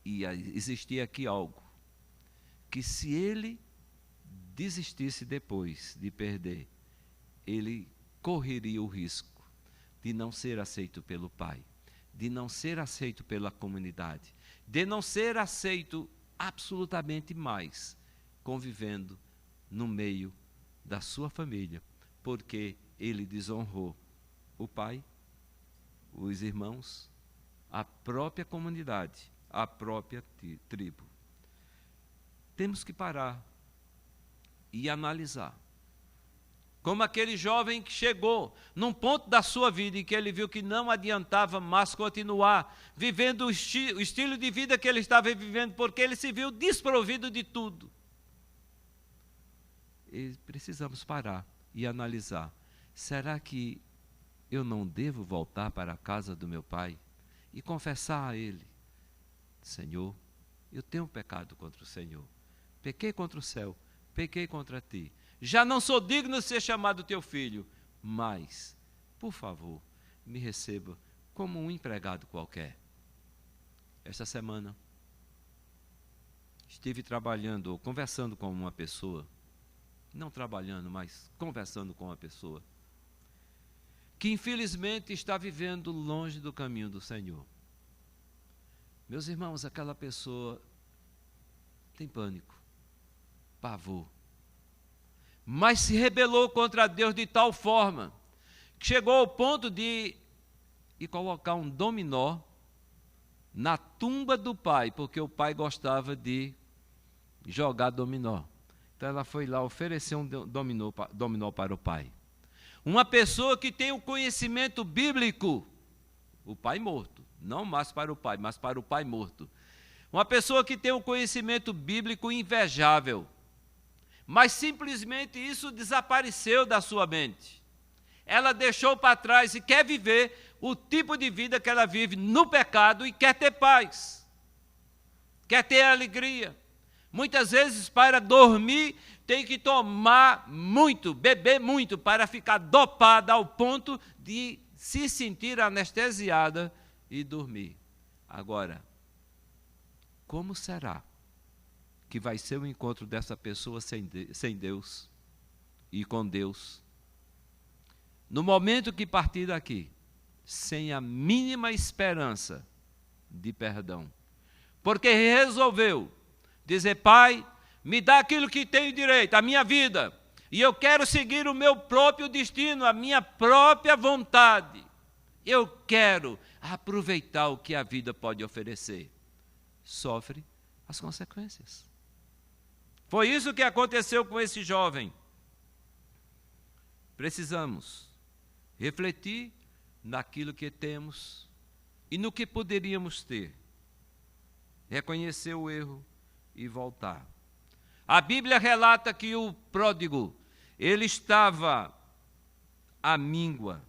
E existia aqui algo, que se ele desistisse depois de perder, ele correria o risco de não ser aceito pelo pai, de não ser aceito pela comunidade, de não ser aceito absolutamente mais, convivendo no meio da sua família, porque ele desonrou o pai, os irmãos, a própria comunidade, a própria tribo. Temos que parar e analisar. Como aquele jovem que chegou num ponto da sua vida em que ele viu que não adiantava mais continuar vivendo o estilo de vida que ele estava vivendo, porque ele se viu desprovido de tudo. E precisamos parar e analisar. Será que eu não devo voltar para a casa do meu pai e confessar a ele: Senhor, eu tenho pecado contra o Senhor, pequei contra o céu, pequei contra ti, já não sou digno de ser chamado teu filho, mas, por favor, me receba como um empregado qualquer. Esta semana, estive trabalhando ou conversando com uma pessoa, não trabalhando, mas conversando com uma pessoa, que infelizmente está vivendo longe do caminho do Senhor. Meus irmãos, aquela pessoa tem pânico, pavor, mas se rebelou contra Deus de tal forma que chegou ao ponto de colocar um dominó na tumba do pai, porque o pai gostava de jogar dominó. Então ela foi lá oferecer um dominó para o pai. Uma pessoa que tem o conhecimento bíblico, o pai morto, não mais para o pai, mas para o pai morto. Uma pessoa que tem um conhecimento bíblico invejável, mas simplesmente isso desapareceu da sua mente. Ela deixou para trás e quer viver o tipo de vida que ela vive no pecado e quer ter paz, quer ter alegria. Muitas vezes, para dormir, tem que tomar muito, beber muito, para ficar dopada ao ponto de se sentir anestesiada e dormir. Agora, como será que vai ser o encontro dessa pessoa sem Deus e com Deus? No momento que partir daqui, sem a mínima esperança de perdão, porque resolveu dizer: Pai, me dá aquilo que tenho direito, a minha vida, e eu quero seguir o meu próprio destino, a minha própria vontade. Eu quero aproveitar o que a vida pode oferecer. Sofre as consequências. Foi isso que aconteceu com esse jovem. Precisamos refletir naquilo que temos e no que poderíamos ter. Reconhecer o erro e voltar. A Bíblia relata que o pródigo, ele estava à míngua.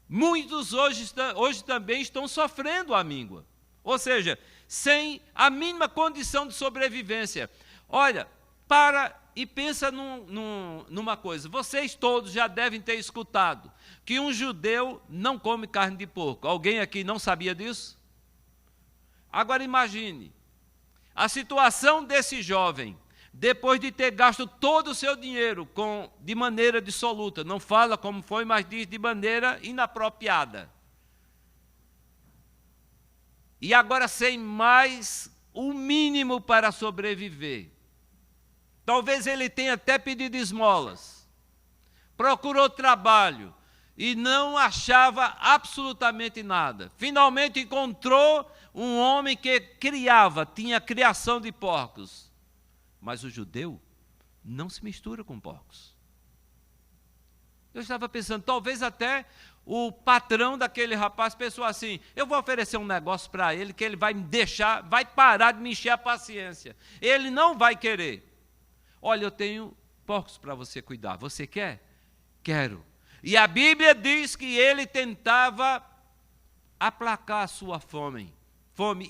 Muitos hoje também estão sofrendo a míngua. Ou seja, sem a mínima condição de sobrevivência. Olha, para e pensa numa coisa. Vocês todos já devem ter escutado que um judeu não come carne de porco. Alguém aqui não sabia disso? Agora imagine a situação desse jovem, depois de ter gasto todo o seu dinheiro de maneira dissoluta. Não fala como foi, mas diz de maneira inapropriada. E agora sem mais o mínimo para sobreviver. Talvez ele tenha até pedido esmolas. Procurou trabalho e não achava absolutamente nada. Finalmente encontrou um homem que tinha criação de porcos. Mas o judeu não se mistura com porcos. Eu estava pensando, talvez até o patrão daquele rapaz pensou assim: eu vou oferecer um negócio para ele que ele vai me deixar, vai parar de me encher a paciência. Ele não vai querer. Olha, eu tenho porcos para você cuidar. Você quer? Quero. E a Bíblia diz que ele tentava aplacar a sua fome.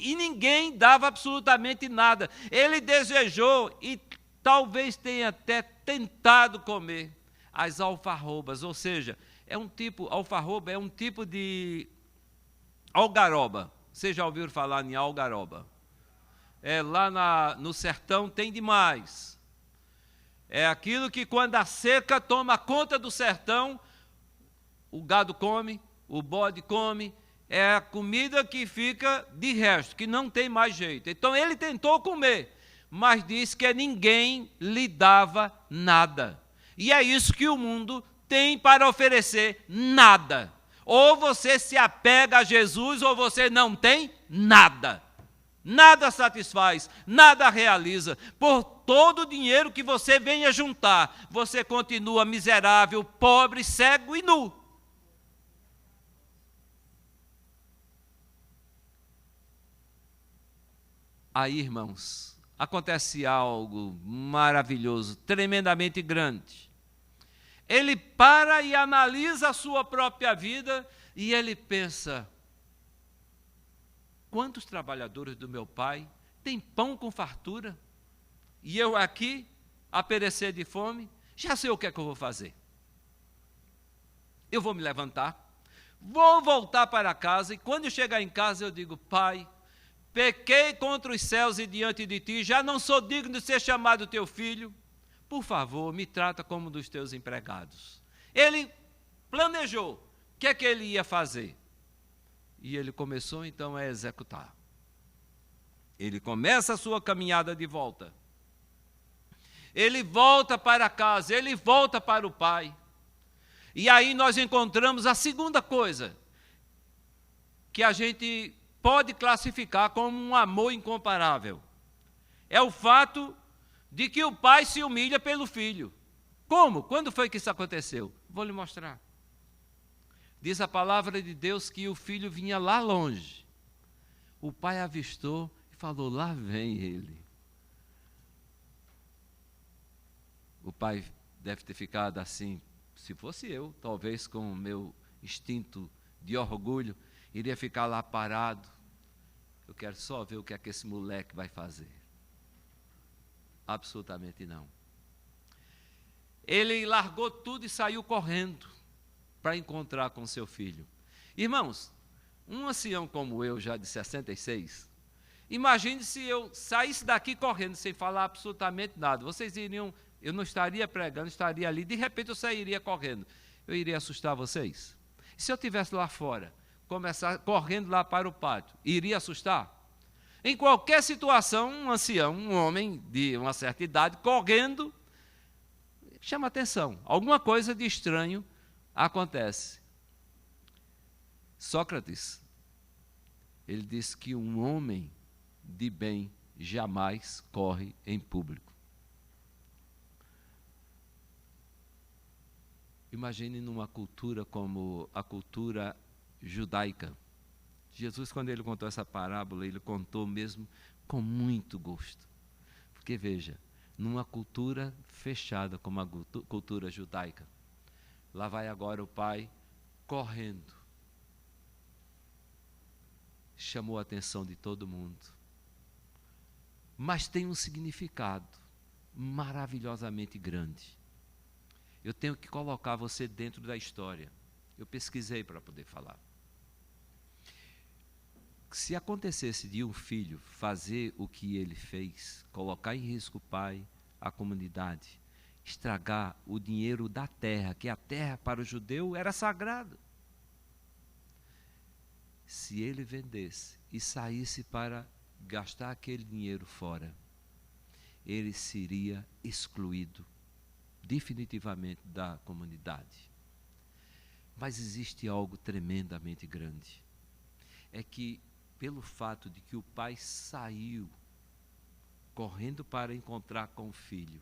E ninguém dava absolutamente nada. Ele desejou e talvez tenha até tentado comer as alfarrobas, ou seja, alfarroba é um tipo de algaroba. Vocês já ouviram falar em algaroba? Lá no sertão tem demais. É aquilo que quando a seca toma conta do sertão, o gado come, o bode come, é a comida que fica de resto, que não tem mais jeito. Então ele tentou comer, mas disse que ninguém lhe dava nada. E é isso que o mundo tem para oferecer: nada. Ou você se apega a Jesus, ou você não tem nada. Nada satisfaz, nada realiza. Por todo o dinheiro que você venha juntar, você continua miserável, pobre, cego e nu. Aí, irmãos, acontece algo maravilhoso, tremendamente grande. Ele para e analisa a sua própria vida e ele pensa: quantos trabalhadores do meu pai têm pão com fartura? E eu aqui, a perecer de fome? Já sei o que é que eu vou fazer. Eu vou me levantar, Vou voltar para casa e quando eu chegar em casa eu digo: Pai, pequei contra os céus e diante de ti, já não sou digno de ser chamado teu filho. Por favor, me trata como um dos teus empregados. Ele planejou o que é que ele ia fazer. E ele começou então a executar. Ele começa a sua caminhada de volta. Ele volta para casa, ele volta para o pai. E aí nós encontramos a segunda coisa que a gente pode classificar como um amor incomparável. É o fato de que o pai se humilha pelo filho. Como? Quando foi que isso aconteceu? Vou lhe mostrar. Diz a palavra de Deus que o filho vinha lá longe. O pai avistou e falou: lá vem ele. O pai deve ter ficado assim, se fosse eu, talvez com o meu instinto de orgulho, iria ficar lá parado. Eu quero só ver o que é que esse moleque vai fazer. Absolutamente não. Ele largou tudo e saiu correndo para encontrar com seu filho. Irmãos, um ancião como eu, já de 66, imagine se eu saísse daqui correndo sem falar absolutamente nada. Vocês iriam, eu não estaria pregando, estaria ali, de repente eu sairia correndo. Eu iria assustar vocês? E se eu estivesse lá fora, começar correndo lá para o pátio, iria assustar? Em qualquer situação, um ancião, um homem de uma certa idade, correndo, chama atenção. Alguma coisa de estranho acontece. Sócrates, ele disse que um homem de bem jamais corre em público. Imagine numa cultura como a cultura judaica. Jesus, quando ele contou essa parábola, ele contou mesmo com muito gosto. Porque, veja, numa cultura fechada como a cultura judaica, lá vai agora o pai correndo. Chamou a atenção de todo mundo. Mas tem um significado maravilhosamente grande. Eu tenho que colocar você dentro da história. Eu pesquisei para poder falar. Se acontecesse de um filho fazer o que ele fez, colocar em risco o pai, a comunidade, estragar o dinheiro da terra, que a terra para o judeu era sagrada. Se ele vendesse e saísse para gastar aquele dinheiro fora, ele seria excluído definitivamente da comunidade. Mas existe algo tremendamente grande. É que, pelo fato de que o pai saiu correndo para encontrar com o filho,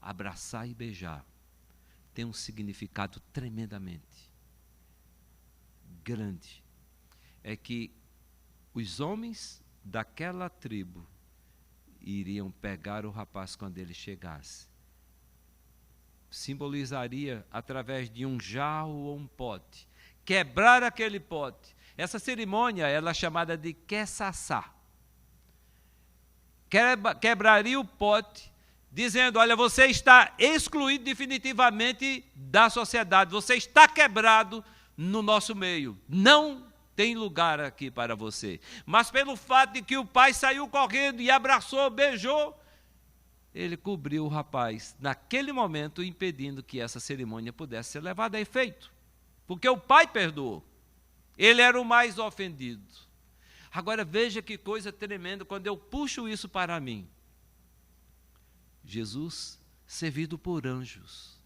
abraçar e beijar, tem um significado tremendamente grande. É que os homens daquela tribo iriam pegar o rapaz quando ele chegasse. Simbolizaria através de um jarro ou um pote. Quebrar aquele pote. Essa cerimônia ela é chamada de queçaçá. Quebraria o pote, dizendo: olha, você está excluído definitivamente da sociedade. Você está quebrado no nosso meio. Não tem lugar aqui para você. Mas pelo fato de que o pai saiu correndo e abraçou, beijou, ele cobriu o rapaz, naquele momento, impedindo que essa cerimônia pudesse ser levada a efeito. Porque o pai perdoou. Ele era o mais ofendido. Agora veja que coisa tremenda quando eu puxo isso para mim. Jesus, servido por anjos,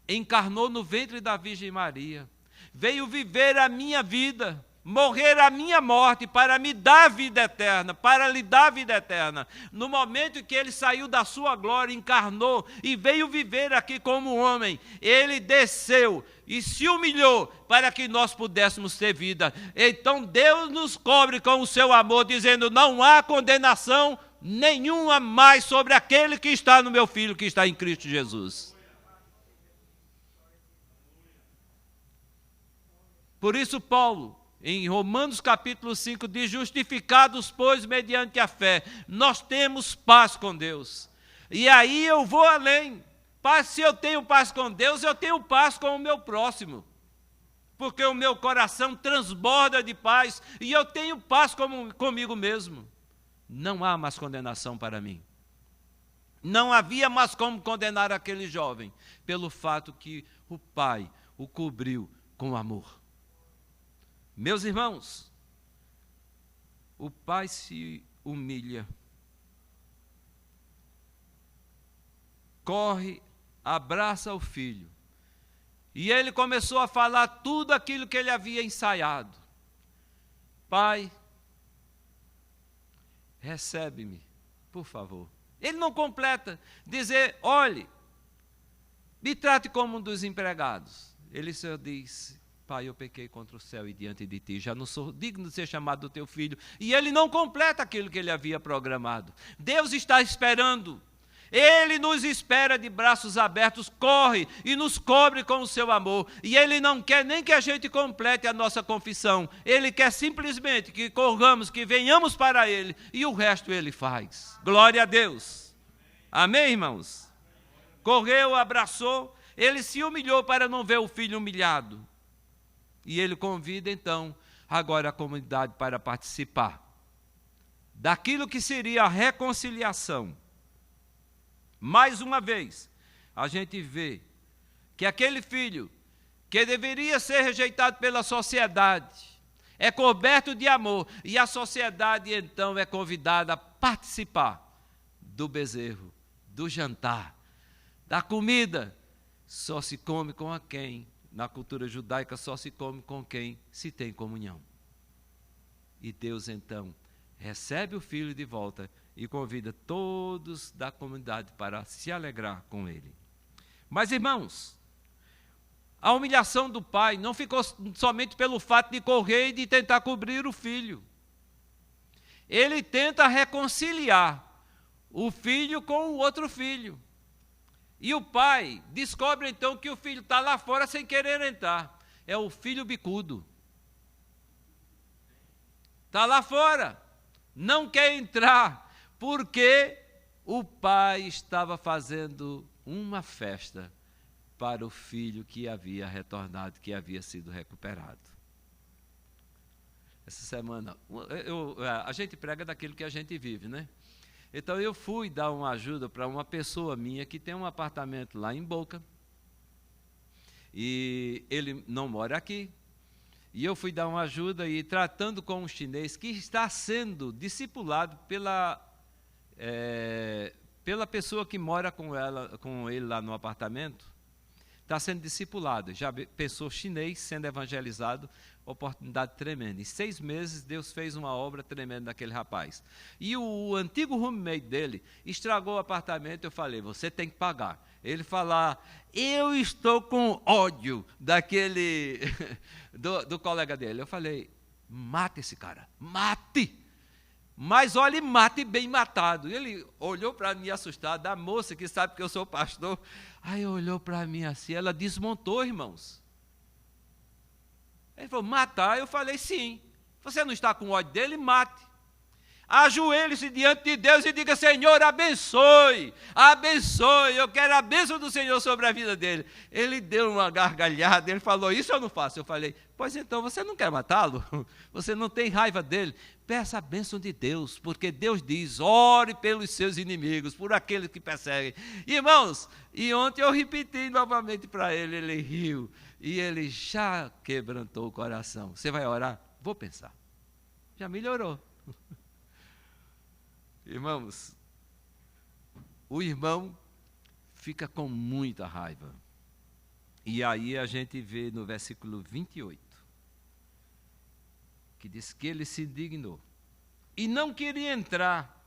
encarnou no ventre da Virgem Maria, veio viver a minha vida, morrer a minha morte para me dar vida eterna, para lhe dar vida eterna. No momento em que ele saiu da sua glória, encarnou e veio viver aqui como homem, ele desceu e se humilhou para que nós pudéssemos ter vida. Então Deus nos cobre com o seu amor, dizendo: não há condenação nenhuma mais sobre aquele que está no meu Filho, que está em Cristo Jesus. Por isso Paulo, em Romanos capítulo 5, diz: justificados, pois, mediante a fé, nós temos paz com Deus. E aí eu vou além. Se eu tenho paz com Deus, eu tenho paz com o meu próximo. porque o meu coração transborda de paz e eu tenho paz comigo mesmo. Não há mais condenação para mim. Não havia mais como condenar aquele jovem, pelo fato que o Pai o cobriu com amor. Meus irmãos, o Pai se humilha, corre, abraça o filho, e ele começou a falar tudo aquilo que ele havia ensaiado. Pai, recebe-me, por favor. Ele não completa, dizer, olhe, me trate como um dos empregados. Ele só diz, Pai, eu pequei contra o céu e diante de ti, já não sou digno de ser chamado do teu filho. E ele não completa aquilo que ele havia programado. Deus está esperando. Ele nos espera de braços abertos, corre e nos cobre com o seu amor. E Ele não quer nem que a gente complete a nossa confissão. Ele quer simplesmente que corramos, que venhamos para Ele, e o resto Ele faz. Glória a Deus. Amém, irmãos? Correu, abraçou, ele se humilhou para não ver o filho humilhado. E ele convida, então, agora a comunidade para participar daquilo que seria a reconciliação. Mais uma vez, a gente vê que aquele filho, que deveria ser rejeitado pela sociedade, é coberto de amor, e a sociedade, então, é convidada a participar do bezerro, do jantar, da comida. Só se come com quem, na cultura judaica, só se come com quem se tem comunhão. E Deus, então, recebe o filho de volta e convida todos da comunidade para se alegrar com ele. Mas, irmãos, a humilhação do pai não ficou somente pelo fato de correr e de tentar cobrir o filho. Ele tenta reconciliar o filho com o outro filho. E o pai descobre então que o filho está lá fora sem querer entrar. É o filho bicudo. Está lá fora, não quer entrar, porque o pai estava fazendo uma festa para o filho que havia retornado, que havia sido recuperado. Essa semana, a gente prega daquilo que a gente vive, né? Então eu fui dar uma ajuda para uma pessoa minha que tem um apartamento lá em Boca, e ele não mora aqui, e eu fui dar uma ajuda e tratando com um chinês que está sendo discipulado pela pessoa que mora com ele lá no apartamento. Está sendo discipulado, já pensou chinês sendo evangelizado, oportunidade tremenda. Em 6 meses, Deus fez uma obra tremenda naquele rapaz. E o antigo roommate dele estragou o apartamento. Eu falei, você tem que pagar. Ele falou, eu estou com ódio daquele, do colega dele. Eu falei, mate esse cara, mate. Mas olhe, mate bem matado. Ele olhou para mim assustado, a moça que sabe que eu sou pastor, aí olhou para mim assim, ela desmontou, irmãos. Ele falou, matar? Eu falei, sim. Você não está com ódio dele? Mate. Ajoelhe-se diante de Deus e diga, Senhor, abençoe, abençoe, eu quero a bênção do Senhor sobre a vida dele. Ele deu uma gargalhada, ele falou, isso eu não faço. Eu falei, pois então você não quer matá-lo? Você não tem raiva dele? Peça a bênção de Deus, porque Deus diz, ore pelos seus inimigos, por aqueles que perseguem. Irmãos, e ontem eu repeti novamente para ele, ele riu, e ele já quebrantou o coração. Você vai orar? Vou pensar. Já melhorou. Irmãos, o irmão fica com muita raiva. E aí a gente vê no versículo 28, que diz que ele se indignou e não queria entrar.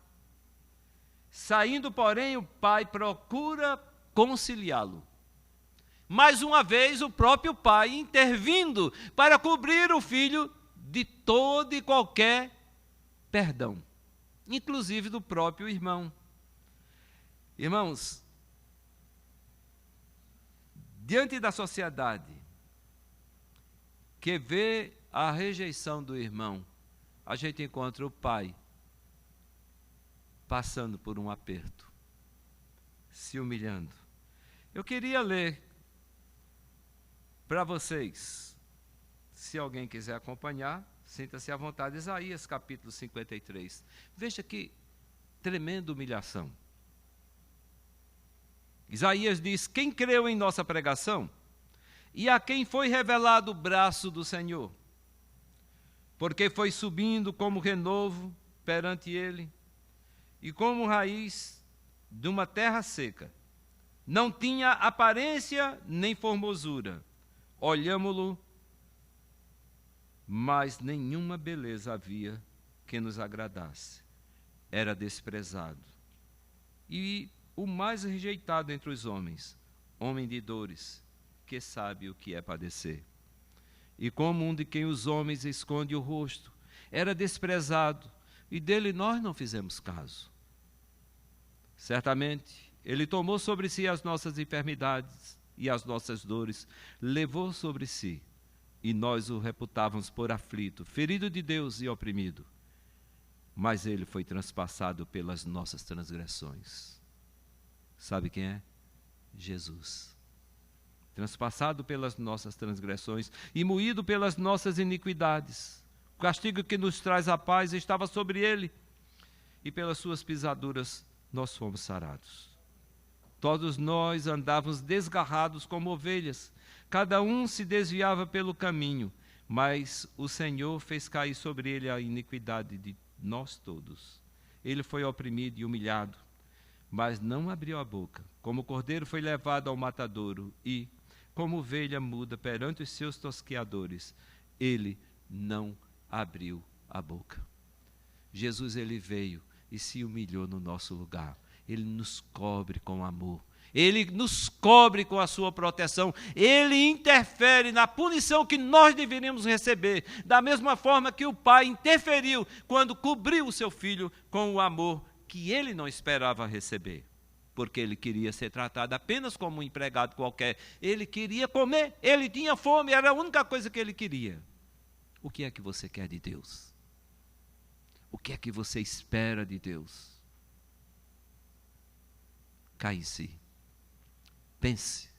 Saindo, porém, o pai procura conciliá-lo. Mais uma vez, o próprio pai intervindo para cobrir o filho de todo e qualquer perdão, inclusive do próprio irmão. Irmãos, diante da sociedade que vê a rejeição do irmão, a gente encontra o pai passando por um aperto, se humilhando. Eu queria ler para vocês Se alguém quiser acompanhar, sinta-se à vontade. Isaías capítulo 53. Veja que tremenda humilhação. Isaías diz: quem creu em nossa pregação? E a quem foi revelado o braço do Senhor? Porque foi subindo como renovo perante ele, e como raiz de uma terra seca. Não tinha aparência nem formosura. Olhámo-lo, mas nenhuma beleza havia que nos agradasse. Era desprezado. E o mais rejeitado entre os homens, homem de dores, que sabe o que é padecer. E como um de quem os homens esconde o rosto, era desprezado, e dele nós não fizemos caso. Certamente, ele tomou sobre si as nossas enfermidades e as nossas dores, levou sobre si, e nós o reputávamos por aflito, ferido de Deus e oprimido. Mas ele foi transpassado pelas nossas transgressões. Sabe quem é? Jesus. Transpassado pelas nossas transgressões e moído pelas nossas iniquidades. O castigo que nos traz a paz estava sobre ele, e pelas suas pisaduras nós fomos sarados. Todos nós andávamos desgarrados como ovelhas, cada um se desviava pelo caminho, mas o Senhor fez cair sobre ele a iniquidade de nós todos. Ele foi oprimido e humilhado, mas não abriu a boca. Como o cordeiro foi levado ao matadouro e, como ovelha muda perante os seus tosqueadores, ele não abriu a boca. Jesus, ele veio e se humilhou no nosso lugar. Ele nos cobre com amor. Ele nos cobre com a sua proteção. Ele interfere na punição que nós deveríamos receber, da mesma forma que o Pai interferiu quando cobriu o seu Filho com o amor que ele não esperava receber. Porque ele queria ser tratado apenas como um empregado qualquer. Ele queria comer, ele tinha fome, era a única coisa que ele queria. O que é que você quer de Deus? O que é que você espera de Deus? Caia em si. Pense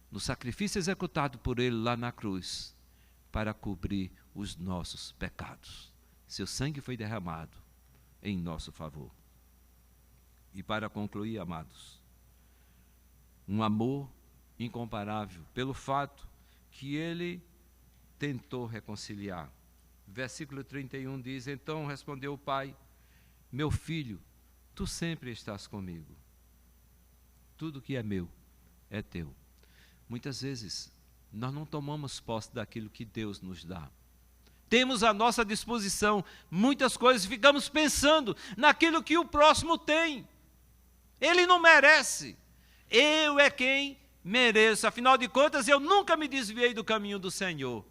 no sacrifício executado por ele lá na cruz para cobrir os nossos pecados. Seu sangue foi derramado em nosso favor. E para concluir, amados, um amor incomparável pelo fato que ele tentou reconciliar. Versículo 31 diz: então respondeu o pai: meu filho, tu sempre estás comigo. Tudo que é meu é teu. Muitas vezes nós não tomamos posse daquilo que Deus nos dá. Temos à nossa disposição muitas coisas, ficamos pensando naquilo que o próximo tem. Ele não merece. Eu é quem mereço. Afinal de contas, eu nunca me desviei do caminho do Senhor.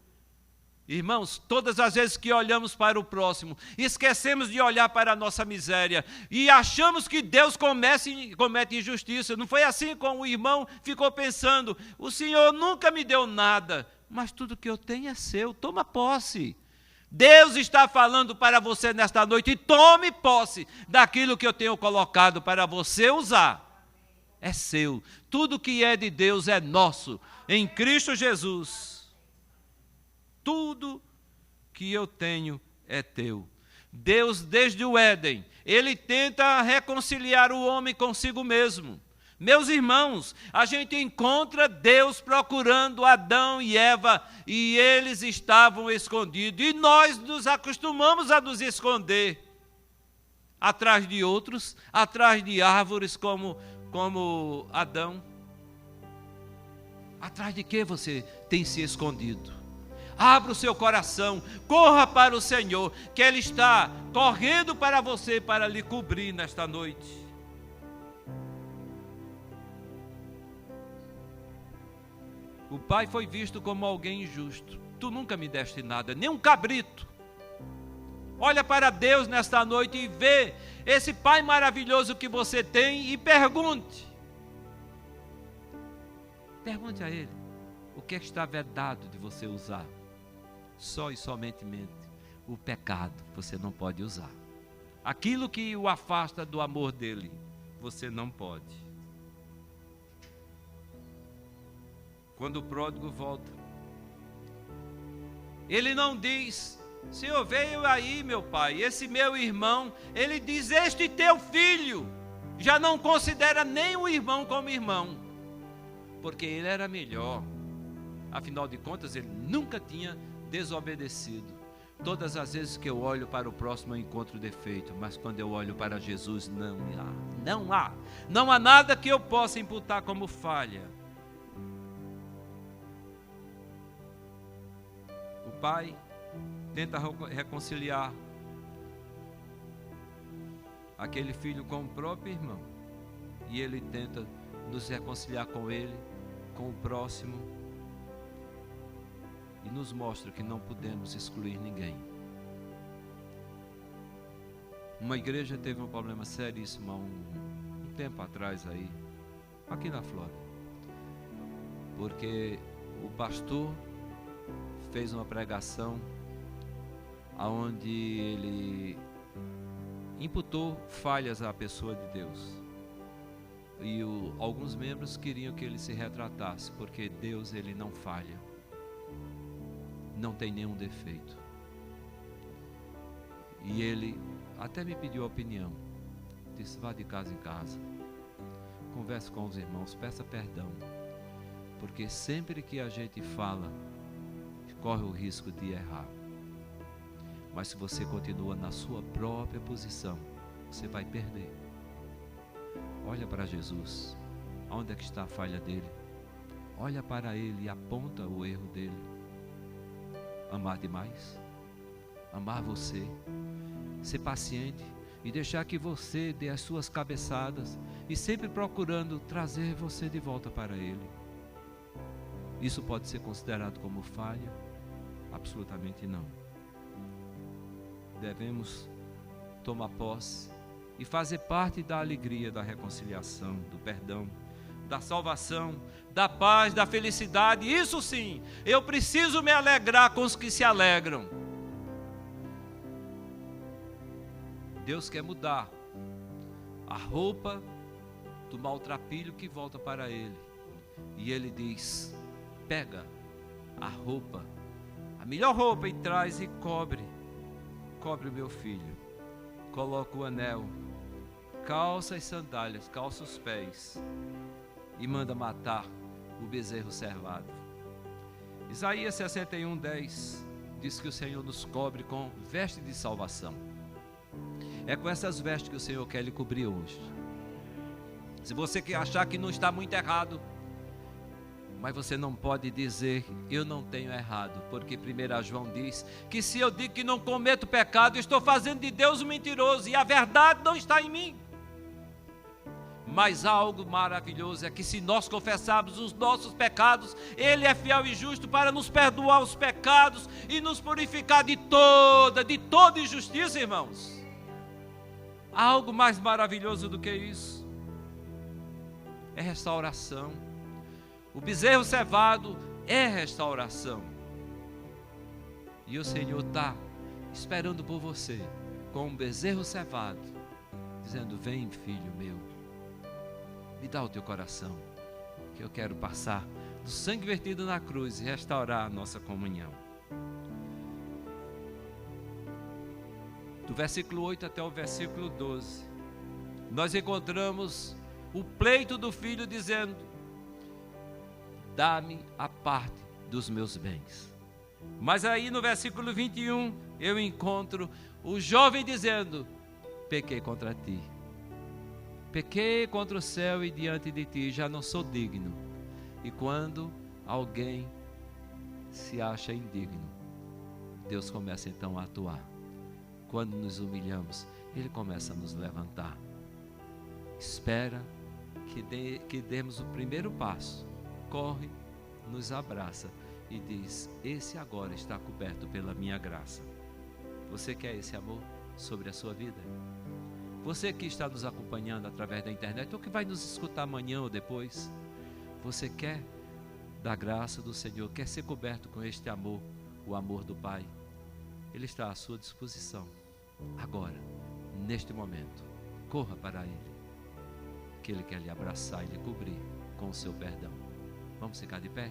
Irmãos, todas as vezes que olhamos para o próximo, esquecemos de olhar para a nossa miséria e achamos que Deus comete injustiça. Não foi assim como o irmão ficou pensando: o Senhor nunca me deu nada, mas tudo que eu tenho é seu, toma posse. Deus está falando para você nesta noite: tome posse daquilo que eu tenho colocado para você usar. É seu. Tudo que é de Deus é nosso, em Cristo Jesus. Tudo que eu tenho é teu. Deus, desde o Éden, ele tenta reconciliar o homem consigo mesmo. Meus irmãos, a gente encontra Deus procurando Adão e Eva, e eles estavam escondidos, e nós nos acostumamos a nos esconder atrás de outros, atrás de árvores como Adão. Atrás de que você tem se escondido? Abra o seu coração, corra para o Senhor, que Ele está correndo para você para lhe cobrir nesta noite. O pai foi visto como alguém injusto. Tu nunca me deste nada, nem um cabrito. Olha para Deus nesta noite e vê esse pai maravilhoso que você tem e pergunte. Pergunte a Ele o que está vedado de você usar. Só e somente o pecado você não pode usar. Aquilo que o afasta do amor dele, você não pode. Quando o pródigo volta, Ele não diz: Senhor, veio aí, meu pai, esse meu irmão. Ele diz: este teu filho. Já não considera nem o irmão como irmão, porque ele era melhor. Afinal de contas, ele nunca tinha desobedecido. Todas as vezes que eu olho para o próximo eu encontro defeito, mas quando eu olho para Jesus, não há nada que eu possa imputar como falha. O pai tenta reconciliar aquele filho com o próprio irmão, e ele tenta nos reconciliar com ele, com o próximo, e nos mostra que não podemos excluir ninguém. Uma igreja teve um problema seríssimo há um tempo atrás aí, aqui na Flórida, porque o pastor fez uma pregação onde ele imputou falhas à pessoa de Deus, e alguns membros queriam que ele se retratasse, porque Deus, ele não falha, não tem nenhum defeito. E ele até me pediu a opinião. Disse: vá de casa em casa, converse com os irmãos, peça perdão, porque sempre que a gente fala, corre o risco de errar. Mas se você continua na sua própria posição, você vai perder. Olha para Jesus. Onde é que está a falha dele? Olha para ele e aponta o erro dele. Amar demais, amar você, ser paciente e deixar que você dê as suas cabeçadas e sempre procurando trazer você de volta para ele. Isso pode ser considerado como falha? Absolutamente não. Devemos tomar posse e fazer parte da alegria da reconciliação, do perdão, da salvação, da paz, da felicidade. Isso sim, eu preciso me alegrar com os que se alegram. Deus quer mudar a roupa do maltrapilho que volta para Ele, e Ele diz: pega a roupa, a melhor roupa, e traz e cobre o meu filho, coloca o anel, calça as sandálias, calça os pés, e manda matar o bezerro cevado. Isaías 61:10 diz que o Senhor nos cobre com veste de salvação. É com essas vestes que o Senhor quer lhe cobrir hoje. Se você quer achar que não está muito errado, mas você não pode dizer: eu não tenho errado, porque 1 João diz que se eu digo que não cometo pecado, eu estou fazendo de Deus um mentiroso, e a verdade não está em mim. Mas algo maravilhoso é que, se nós confessarmos os nossos pecados, Ele é fiel e justo para nos perdoar os pecados e nos purificar de toda injustiça, irmãos. Há algo mais maravilhoso do que isso? É restauração. O bezerro cevado é restauração. E o Senhor está esperando por você, com um bezerro cevado, dizendo: vem, filho meu, me dá o teu coração, que eu quero passar do sangue vertido na cruz e restaurar a nossa comunhão. Do versículo 8 até o versículo 12, nós encontramos o pleito do filho dizendo: dá-me a parte dos meus bens. Mas aí no versículo 21, eu encontro o jovem dizendo: pequei contra ti. Pequei contra o céu e diante de ti, já não sou digno. E quando alguém se acha indigno, Deus começa então a atuar. Quando nos humilhamos, Ele começa a nos levantar. Espera que demos o primeiro passo, corre, nos abraça e diz: esse agora está coberto pela minha graça. Você quer esse amor sobre a sua vida? Você que está nos acompanhando através da internet, ou que vai nos escutar amanhã ou depois, você quer da graça do Senhor, quer ser coberto com este amor, o amor do Pai? Ele está à sua disposição, agora, neste momento. Corra para Ele, que Ele quer lhe abraçar e lhe cobrir com o seu perdão. Vamos ficar de pé?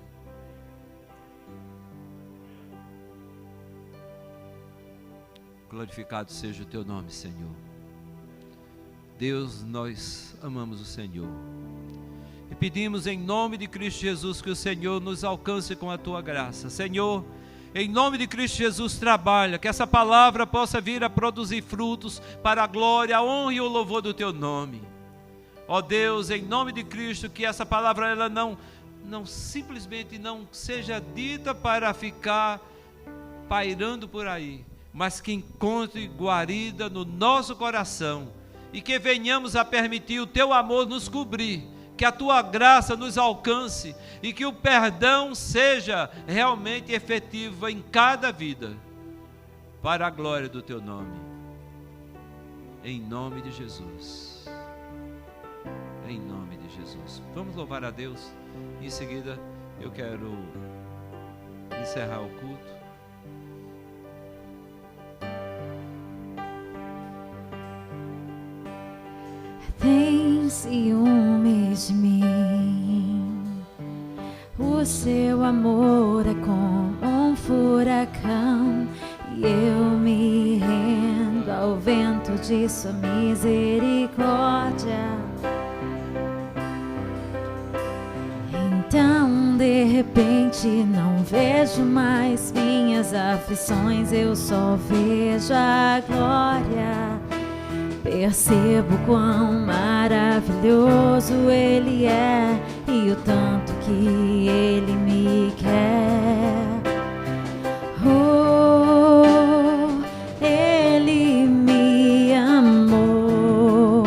glorificado seja o teu nome, Senhor. Deus, nós amamos o Senhor. E pedimos em nome de Cristo Jesus que o Senhor nos alcance com a tua graça. Senhor, em nome de Cristo Jesus, trabalha, que essa palavra possa vir a produzir frutos para a glória, a honra e o louvor do teu nome. Ó Deus, em nome de Cristo, que essa palavra ela não simplesmente não seja dita para ficar pairando por aí, mas que encontre guarida no nosso coração e que venhamos a permitir o teu amor nos cobrir, que a tua graça nos alcance e que o perdão seja realmente efetivo em cada vida, para a glória do teu nome, em nome de Jesus, em nome de Jesus. Vamos louvar a Deus. Em seguida eu quero encerrar o culto. Tem ciúmes de mim, o seu amor é como um furacão, e eu me rendo ao vento de sua misericórdia. Então de repente não vejo mais minhas aflições, eu só vejo a glória. Percebo quão maravilhoso Ele é e o tanto que Ele me quer. Oh, Ele me amou.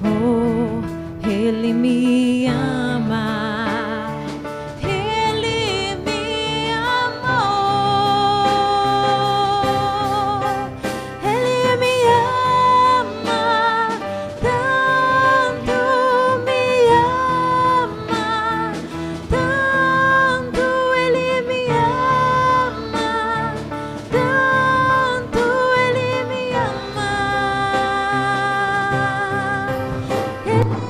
Oh, Ele me ama. Ele me amou. Ele me ama. Tanto me ama, tanto Ele me ama, tanto Ele me ama. Ele me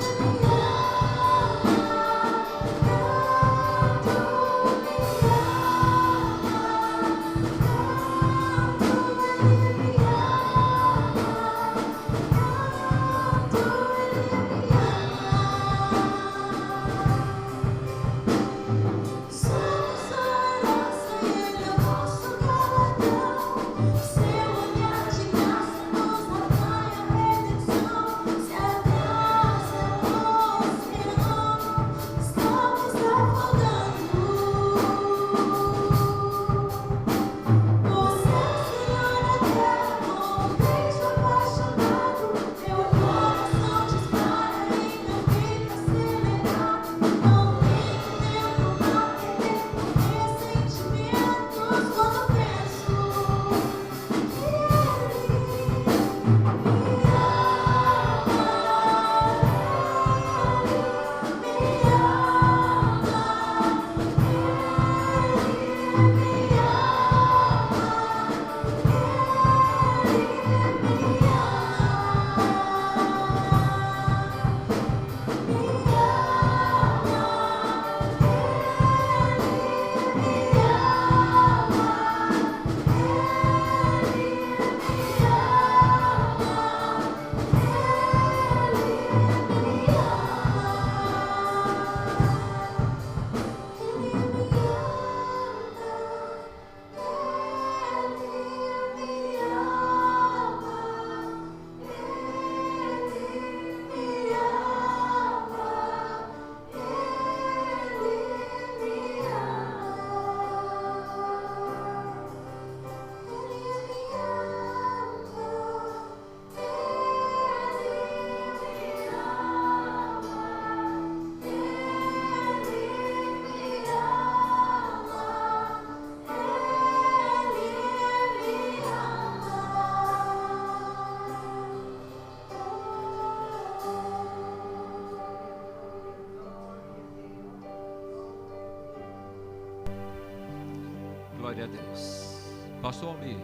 Glória a Deus. Pastor Almir,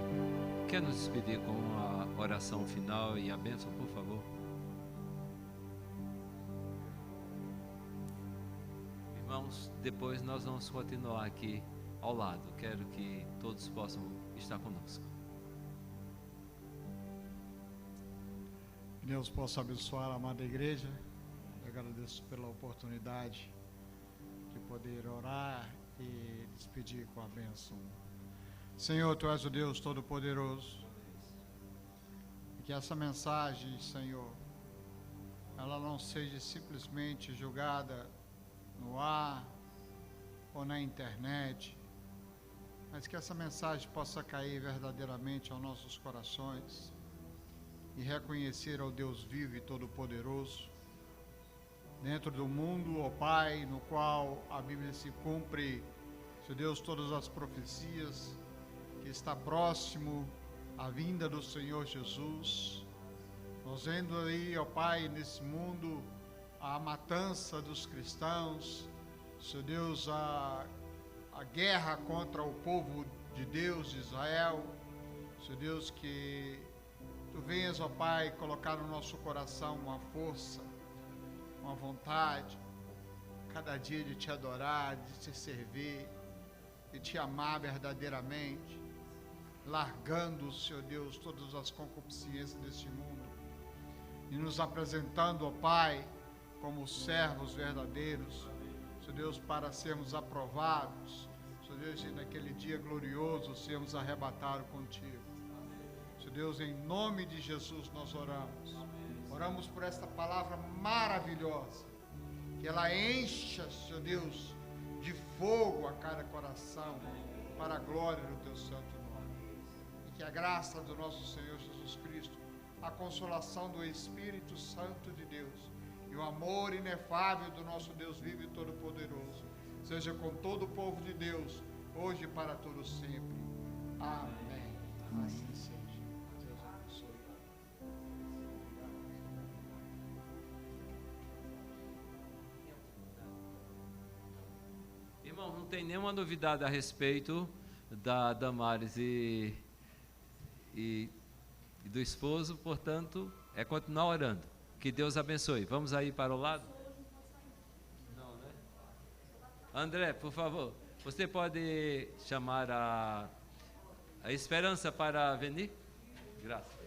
quer nos despedir com a oração final e a bênção, por favor? Irmãos, depois nós vamos continuar aqui ao lado. Quero que todos possam estar conosco. Deus possa abençoar a amada igreja. Eu agradeço pela oportunidade de poder orar e despedir com a bênção. Senhor, Tu és o Deus Todo-Poderoso. E que essa mensagem, Senhor, ela não seja simplesmente jogada no ar ou na internet, mas que essa mensagem possa cair verdadeiramente aos nossos corações e reconhecer ao Deus vivo e todo-poderoso dentro do mundo, ó Pai, no qual a Bíblia se cumpre, Seu Deus, todas as profecias, que está próximo a vinda do Senhor Jesus. Nós vendo aí, ó Pai, nesse mundo, a matança dos cristãos, Seu Deus, a guerra contra o povo de Deus, de Israel. Seu Deus, que Tu venhas, ó Pai, colocar no nosso coração uma força, uma vontade, cada dia de Te adorar, de Te servir, de Te amar verdadeiramente, largando, Senhor Deus, todas as concupiscências deste mundo e nos apresentando, ó Pai, como servos verdadeiros, Senhor Deus, para sermos aprovados, Senhor Deus, e naquele dia glorioso sermos arrebatados contigo. Senhor Deus, em nome de Jesus nós oramos. Oramos por esta palavra maravilhosa, que ela encha, Senhor Deus, de fogo a cada coração, para a glória do Teu santo nome. E que a graça do nosso Senhor Jesus Cristo, a consolação do Espírito Santo de Deus e o amor inefável do nosso Deus vivo e todo-poderoso seja com todo o povo de Deus, hoje e para todo sempre. Amém. Assim seja. Deus abençoe. Irmão, não tem nenhuma novidade a respeito da Damares e do esposo, portanto, é continuar orando. Que Deus abençoe. Vamos aí para o lado? Não, né? André, por favor, você pode chamar a Esperança para venir? Graças.